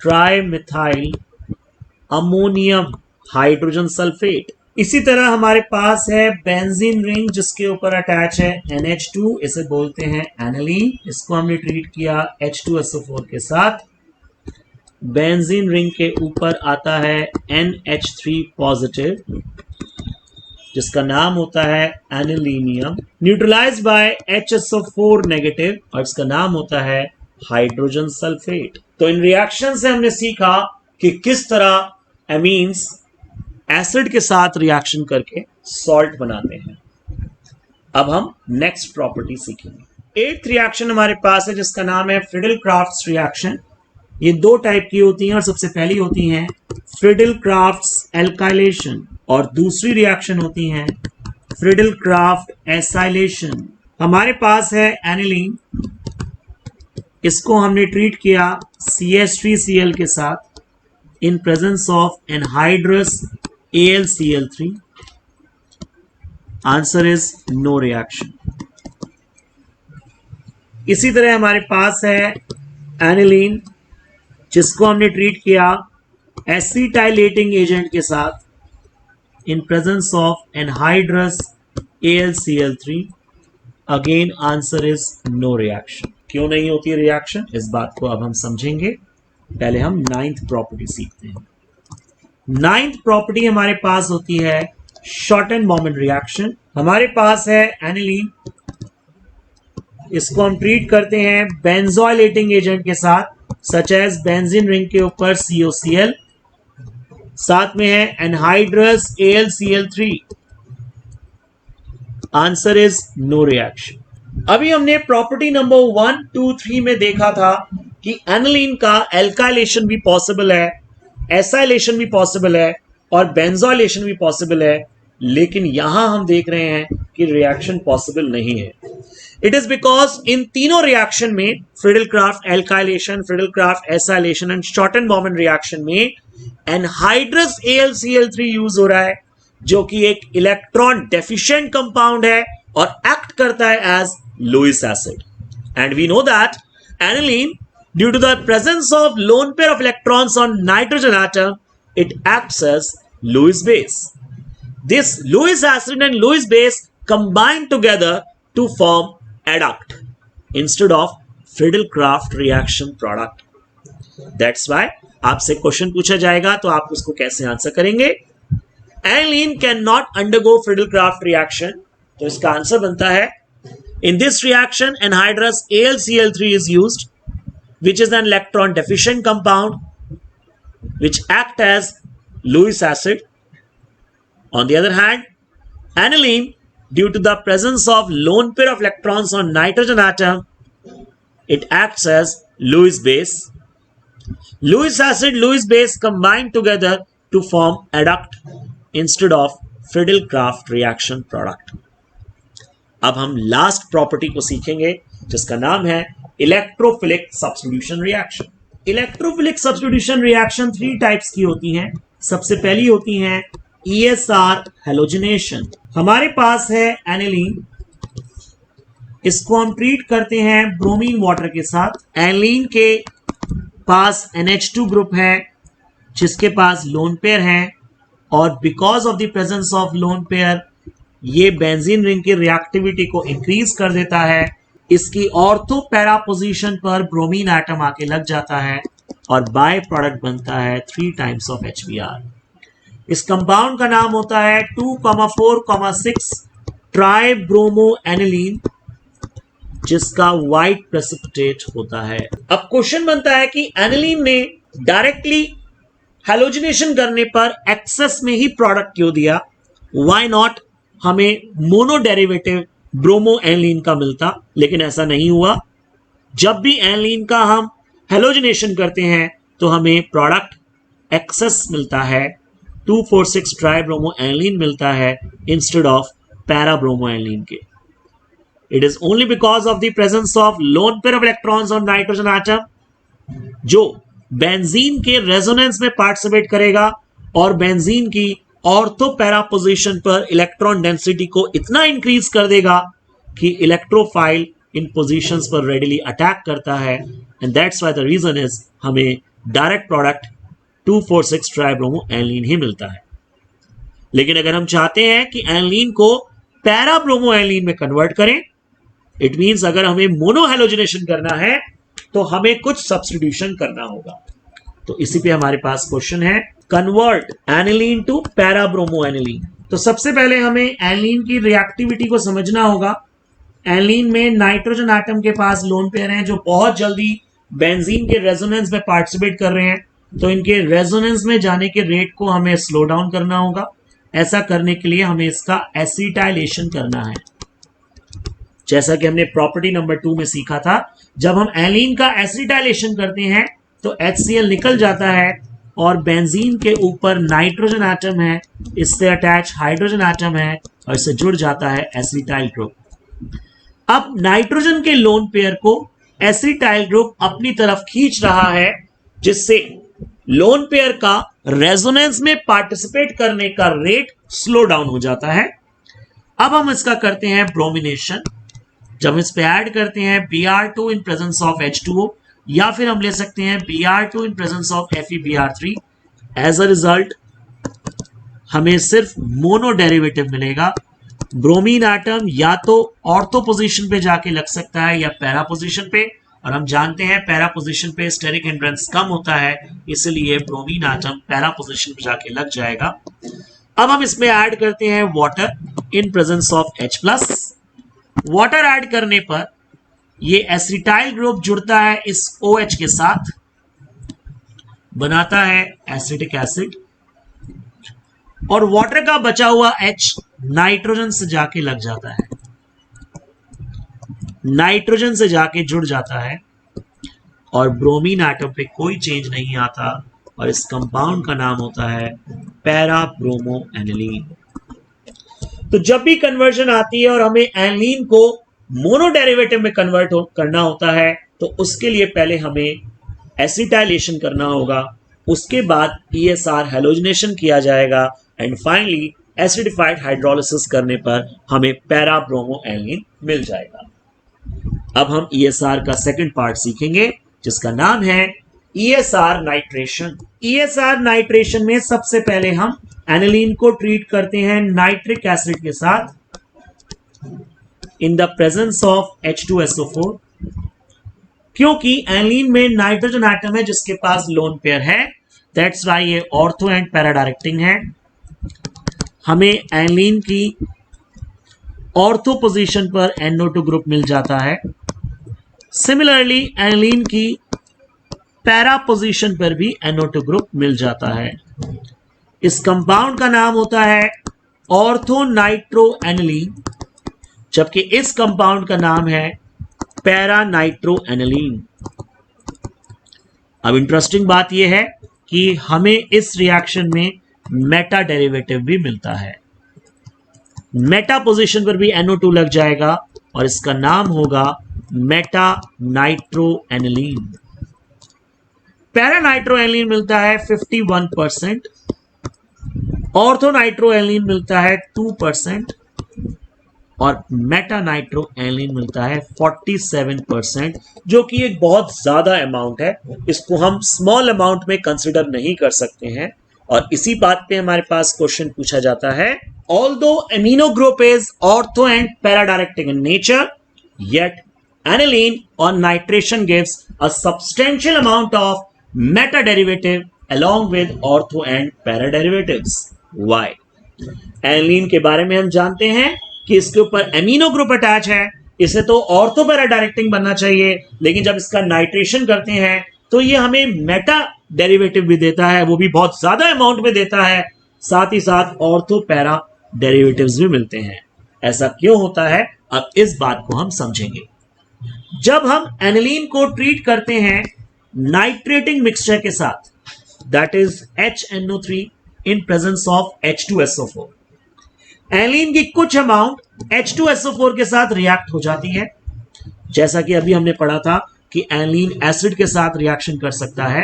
tri methyl ammonium hydrogen sulphate. इसी तरह हमारे पास है बेंजीन रिंग, जिसके ऊपर अटैच है NH2, इसे बोलते हैं एनिलीन, इसको हमने ट्रीट किया H2SO4 के साथ। बेंजीन रिंग के ऊपर आता है NH3 पॉजिटिव, जिसका नाम होता है anilinium, neutralised bye HSO4 negative और इसका नाम होता है हाइड्रोजन सल्फेट। तो इन रिएक्शन से हमने सीखा कि किस तरह एमीन्स एसिड के साथ रिएक्शन करके सॉल्ट बनाते हैं। अब हम नेक्स्ट प्रॉपर्टी सीखेंगे। 8th रिएक्शन हमारे पास है, जिसका नाम है फ्रिडल-क्राफ्ट्स रिएक्शन। ये 2 टाइप की होती हैं और सबसे पहली होती हैं फ्रिडल-क्राफ्ट्स एल्काइलेशन और दूसरी रिएक्शन होती हैं फ्रिडल-क्राफ्ट एसाइलेशन। हमारे पास है एनिलीन, इसको हमने ट्रीट किया CH3Cl के साथ in presence of anhydrous AlCl3। Answer is no reaction. इसी तरह हमारे पास है एनिलीन, जिसको हमने ट्रीट किया एसिटाइलेटिंग एजेंट के साथ in presence of anhydrous AlCl3। Again answer is no reaction. क्यों नहीं होती रिएक्शन, इस बात को अब हम समझेंगे। पहले हम 9th प्रॉपर्टी सीखते हैं। 9th प्रॉपर्टी हमारे पास होती है शॉर्टेन मोमेंट रिएक्शन। हमारे पास है एनिलीन, इसको हम ट्रीट करते हैं बेंजोइलेटिंग एजेंट के साथ, सच एज बेंजीन रिंग के ऊपर COCl, साथ में है anhydrous AlCl3। Answer is no reaction. अभी हमने प्रॉपर्टी नंबर 1, 2, 3 में देखा था कि एनिलीन का एल्काइलेशन भी पॉसिबल है, एसाइलेशन भी पॉसिबल है और बेंजोइलेशन भी पॉसिबल है, लेकिन यहां हम देख रहे हैं कि रिएक्शन पॉसिबल नहीं है। इट इज बिकॉज इन तीनों रिएक्शन में, Friedel-craft alkylation, Friedel-craft acylation and shorten moment reaction में, एनहाइड्रस AlCl3 यूज हो रहा है, जो कि एक इलेक्ट्रॉन डेफिशिएंट कंपाउंड है और एक्ट करता है as Lewis acid. And we know that aniline, due to the presence of lone pair of electrons on nitrogen atom, it acts as Lewis base. This Lewis acid and Lewis base combine together to form adduct instead of Friedel-Crafts reaction product. That's why आपसे क्वेश्चन पूछा जाएगा तो आप उसको कैसे आंसर करेंगे। Aniline cannot undergo Friedel-Crafts reaction, तो इसका आंसर बनता है In this reaction, anhydrous AlCl3 is used, which is an electron deficient compound which act as Lewis acid. On the other hand, aniline, due to the presence of lone pair of electrons on nitrogen atom, it acts as Lewis base. Lewis acid, Lewis base combine together to form adduct instead of Friedel-Crafts reaction product. अब हम लास्ट प्रॉपर्टी को सीखेंगे जिसका नाम है electrophilic substitution reaction. Electrophilic substitution reaction 3 types की होती हैं। सबसे पहली होती है ESR हेलोजिनेशन। हमारे पास है एनिलीन, इसको हम ट्रीट करते हैं ब्रोमीन वाटर के साथ। एनिलीन के पास NH2 ग्रुप है जिसके पास लोन पेयर है और because of the presence of lone pair ये बेंजीन रिंग की रिएक्टिविटी को इंक्रीज कर देता है। इसकी ऑर्थो पैरा पोजीशन पर ब्रोमीन एटम आके लग जाता है और बाय प्रोडक्ट बनता है 3 टाइम्स ऑफ HBr। इस कंपाउंड का नाम होता है 2,4,6 ट्राइब्रोमो एनिलीन, जिसका व्हाइट प्रेसिपिटेट होता है। अब क्वेश्चन बनता है कि एनिलीन ने डायरेक्टली हैलोजिनेशन करने पर एक्सेस में ही प्रोडक्ट क्यों दिया? व्हाई नॉट हमें मोनो डेरिवेटिव ब्रोमो एनिलीन का मिलता, लेकिन ऐसा नहीं हुआ। जब भी एनिलीन का हम हैलोजिनेशन करते हैं तो हमें प्रोडक्ट एक्सेस मिलता है, 2,4,6 ट्राइब्रोमो एनिलीन मिलता है इंस्टेड ऑफ पैराब्रोमो एनिलीन के। It is only because of the presence of lone pair of electrons on nitrogen atom जो बेंजीन के रेजोनेंस में पार्टिसिपेट करेगा और बेंजीन की ऑर्थो पैरा पोजीशन पर इलेक्ट्रॉन डेंसिटी को इतना इंक्रीज कर देगा कि इलेक्ट्रोफाइल इन पोजीशंस पर रेडिली अटैक करता है। And that's why the reason is हमें डायरेक्ट प्रोडक्ट 2,4,6 ट्राइब्रोमो एनिलीन ही मिलता है। लेकिन अगर हम चाहते हैं कि एनिलीन को पैराब्रोमो एनिलीन में कन्वर्ट करें, इट मींस अगर हमें मोनो हैलोजिनेशन करना है तो हमें कुछ सब्स्टिट्यूशन करना होगा। तो इसी पे हमारे पास क्वेश्चन है, कन्वर्ट एनिलीन टू पैराब्रोमो एनिलीन। तो सबसे पहले हमें एनिलीन की रिएक्टिविटी को समझना होगा। एनिलीन में नाइट्रोजन एटम के पास लोन पेयर हैं जो बहुत जल्दी बेंजीन के रेजोनेंस में पार्टिसिपेट कर रहे हैं, तो इनके रेजोनेंस में जाने के रेट को हमें स्लो डाउन करना होगा। ऐसा करने के लिए हमें इसका एसिटाइलेशन करना है, जैसा कि हमने प्रॉपर्टी नंबर 2 में सीखा था। जब हम एनिलीन का एसिटाइलेशन करते हैं तो HCl निकल जाता है और बेंजीन के ऊपर नाइट्रोजन एटम है, इससे अटैच हाइड्रोजन एटम है और इससे जुड़ जाता है एसिटाइल ग्रुप। अब नाइट्रोजन के लोन पेयर को एसिटाइल ग्रुप अपनी तरफ खींच रहा है, जिससे लोन पेयर का रेजोनेंस में पार्टिसिपेट करने का रेट स्लो डाउन हो जाता है। अब हम इसका करते हैं ब्रोमिनेशन। जब हम इस पे ऐड करते हैं Br2 in presence of H2O, या फिर हम ले सकते हैं Br2 in presence of FeBr3, as a result हमें सिर्फ मोनो डेरिवेटिव मिलेगा। ब्रोमीन एटम या तो ऑर्थो पोजीशन पे जाके लग सकता है या पैरा पोजीशन पे, और हम जानते हैं पैरा पोजीशन पे स्टेरिक हिंड्रेंस कम होता है, इसलिए ब्रोमीन एटम पैरा पोजीशन पे जाके लग जाएगा। अब हम इसमें ऐड करते हैं water in presence of H+। Water add करने पर ये एसिटाइल ग्रुप जुड़ता है इस OH के साथ, बनाता है एसिटिक एसिड, और वाटर का बचा हुआ H नाइट्रोजन से जाके लग जाता है, नाइट्रोजन से जाके जुड़ जाता है और ब्रोमीन एटम पे कोई चेंज नहीं आता और इस कंपाउंड का नाम होता है पैराब्रोमो एनिलीन। तो जब भी कन्वर्जन आती है और हमें एनिलीन को मोनो डेरिवेटिव में कन्वर्ट करना होता है तो उसके लिए पहले हमें एसिटाइलेशन करना होगा, उसके बाद ESR हैलोजिनेशन किया जाएगा एंड फाइनली एसिडिफाइड हाइड्रोलिसिस करने पर हमें पैराब्रोमो एनिलीन मिल जाएगा। अब हम ESR का सेकंड पार्ट सीखेंगे जिसका नाम है ESR नाइट्रेशन। ESR नाइट्रेशन में सबसे पहले हम एनिलीन को ट्रीट करते हैं नाइट्रिक एसिड के साथ in the presence of H2SO4, क्योंकि एनिलीन में नाइट्रोजन एटम है जिसके पास लोन पेयर है, दैट्स व्हाई ये ऑर्थो एंड पैरा डायरेक्टिंग है। हमें एनिलीन की ऑर्थो पोजीशन पर NO2 ग्रुप मिल जाता है। सिमिलरली एनिलीन की पैरा पोजीशन पर भी NO2 ग्रुप मिल जाता है। इस कंपाउंड का नाम होता है ऑर्थो नाइट्रो एनिलीन, जबकि इस कंपाउंड का नाम है पैरा नाइट्रो एनिलीन। अब इंटरेस्टिंग बात यह है कि हमें इस रिएक्शन में मेटा डेरिवेटिव भी मिलता है। मेटा पोजीशन पर भी NO2 लग जाएगा और इसका नाम होगा Meta nitro aniline. Para nitro aniline मिलता है 51%, ऑर्थो नाइट्रो एनिलीन मिलता है 2% और मेटा नाइट्रो एनिलीन मिलता है 47%, जो कि एक बहुत ज्यादा अमाउंट है। इसको हम स्मॉल अमाउंट में कंसिडर नहीं कर सकते हैं और इसी बात पे हमारे पास क्वेश्चन पूछा जाता है, although amino group is ortho and para directing in nature, yet aniline on nitration gives a substantial amount of meta derivative along with ortho and para derivatives. Why? Aniline के बारे में हम जानते हैं कि इसके ऊपर एमिनो ग्रुप अटैच है, इसे तो ऑर्थो पैरा डायरेक्टिंग बनना चाहिए, लेकिन जब इसका नाइट्रेशन करते हैं तो ये हमें मेटा डेरिवेटिव भी देता है, वो भी बहुत ज्यादा अमाउंट में देता है, साथ ही साथ ऑर्थो पैरा डेरिवेटिव्स भी मिलते हैं। ऐसा क्यों होता है, अब इस बात को हम समझेंगे। जब हम एनिलीन को ट्रीट करते हैं नाइट्रेटिंग मिक्सचर के साथ, that is HNO3 in presence of H2SO4, aniline की कुछ अमाउंट H2SO4 के साथ रिएक्ट हो जाती है। जैसा कि अभी हमने पढ़ा था कि एनिलीन एसिड के साथ रिएक्शन कर सकता है।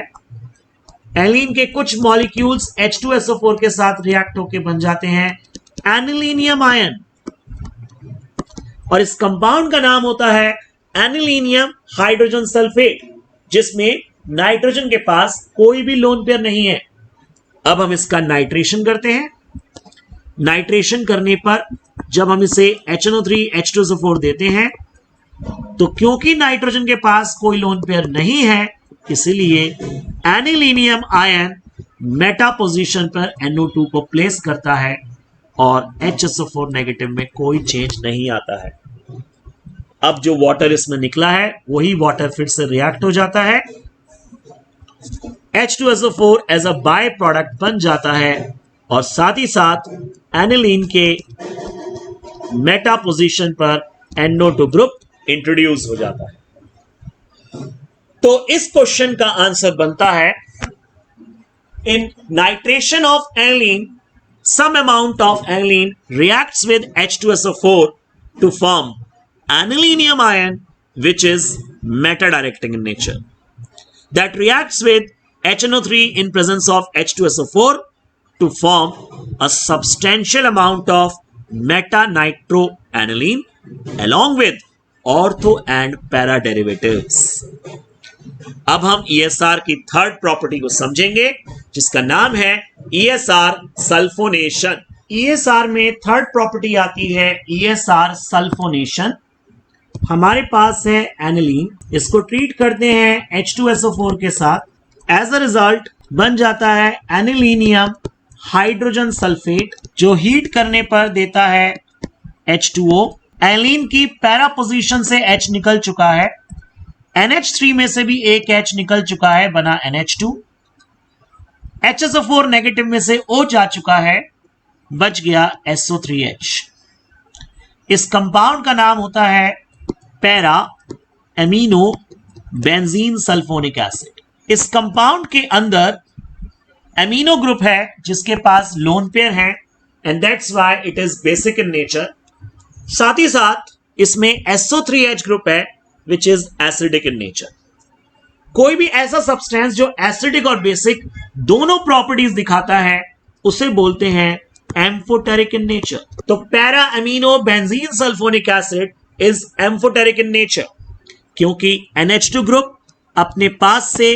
एनिलीन के कुछ मॉलिक्यूल्स H2SO4 के साथ रिएक्ट होकर बन जाते हैं एनिलीनियम आयन, और इस कंपाउंड का नाम होता है एनिलीनियम हाइड्रोजन सल्फेट, जिसमें नाइट्रोजन के पास कोई भी लोन पेयर नहीं है। अब हम इसका नाइट्रेशन करते हैं। नाइट्रेशन करने पर जब हम इसे HNO3 H2SO4 देते हैं तो क्योंकि नाइट्रोजन के पास कोई लोन पेयर नहीं है, इसलिए एनिलीनियम आयन मेटा पोजीशन पर NO2 को प्लेस करता है और HSO4 नेगेटिव में कोई चेंज नहीं आता है। अब जो वाटर इसमें निकला है वही वाटर फिर से रिएक्ट हो जाता है, H2SO4 as a by product बन जाता है और साथ ही साथ एनिलीन के मेटा पोजीशन पर NO2 ग्रुप इंट्रोड्यूस हो जाता है। तो इस क्वेश्चन का आंसर बनता है, in nitration of aniline some amount of aniline reacts with H2SO4 to form anilinium ion, which is meta directing in nature, that reacts with HNO3 in presence of H2SO4 to form a substantial amount of meta nitroaniline along with ortho and para derivatives. अब हम ESR की थर्ड प्रॉपर्टी को समझेंगे, जिसका नाम है ESR सल्फोनेशन। ESR में थर्ड प्रॉपर्टी आती है ESR सल्फोनेशन। हमारे पास है एनिलीन, इसको ट्रीट करते हैं H2SO4 के साथ, एज अ रिजल्ट बन जाता है एनिलीनियम हाइड्रोजन सल्फेट, जो हीट करने पर देता है H2O। एनिलीन की पैरा पोजीशन से H निकल चुका है, NH3 में से भी एक H निकल चुका है, बना NH2। HSO4 नेगेटिव में से O जा चुका है, बच गया SO3H। इस कंपाउंड का नाम होता है para amino benzene sulphonic acid. इस कंपाउंड के अंदर एमिनो ग्रुप है जिसके पास लोन पेयर है, and that's why it is basic in nature. साथ ही साथ इसमें SO3H ग्रुप है which is acidic in nature। कोई भी ऐसा सब्सटेंस जो एसिडिक और बेसिक दोनों प्रॉपर्टीज दिखाता है उसे बोलते हैं एम्फोटेरिक इन नेचर। तो para amino benzene sulphonic acid is amphoteric in nature, क्योंकि NH2 ग्रुप अपने पास से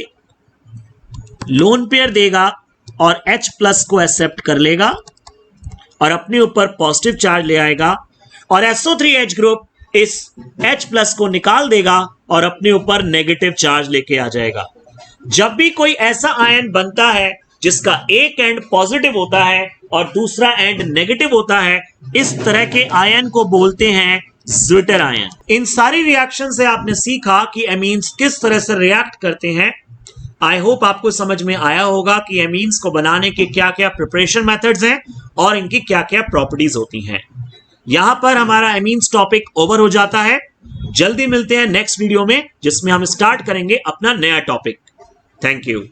लोन पेयर देगा और H प्लस को एक्सेप्ट कर लेगा और अपने ऊपर पॉजिटिव चार्ज ले आएगा, और SO3H ग्रुप इस H प्लस को निकाल देगा और अपने ऊपर नेगेटिव चार्ज लेके आ जाएगा। जब भी कोई ऐसा आयन बनता है जिसका एक एंड पॉजिटिव होता है और दूसरा एंड नेगेटिव होता है, इस तरह के आयन को बोलते हैं ज्विटर आयन। इन सारी रिएक्शन से आपने सीखा कि एमीन्स किस तरह से रिएक्ट करते हैं। आई होप आपको समझ में आया होगा कि एमीन्स को बनाने के क्या क्या प्रिपरेशन मेथड्स हैं और इनकी क्या क्या प्रॉपर्टीज होती हैं। यहां पर हमारा एमीन्स टॉपिक ओवर हो जाता है। जल्दी मिलते हैं नेक्स्ट वीडियो में, जिसमें हम स्टार्ट करेंगे अपना नया टॉपिक। Thank you.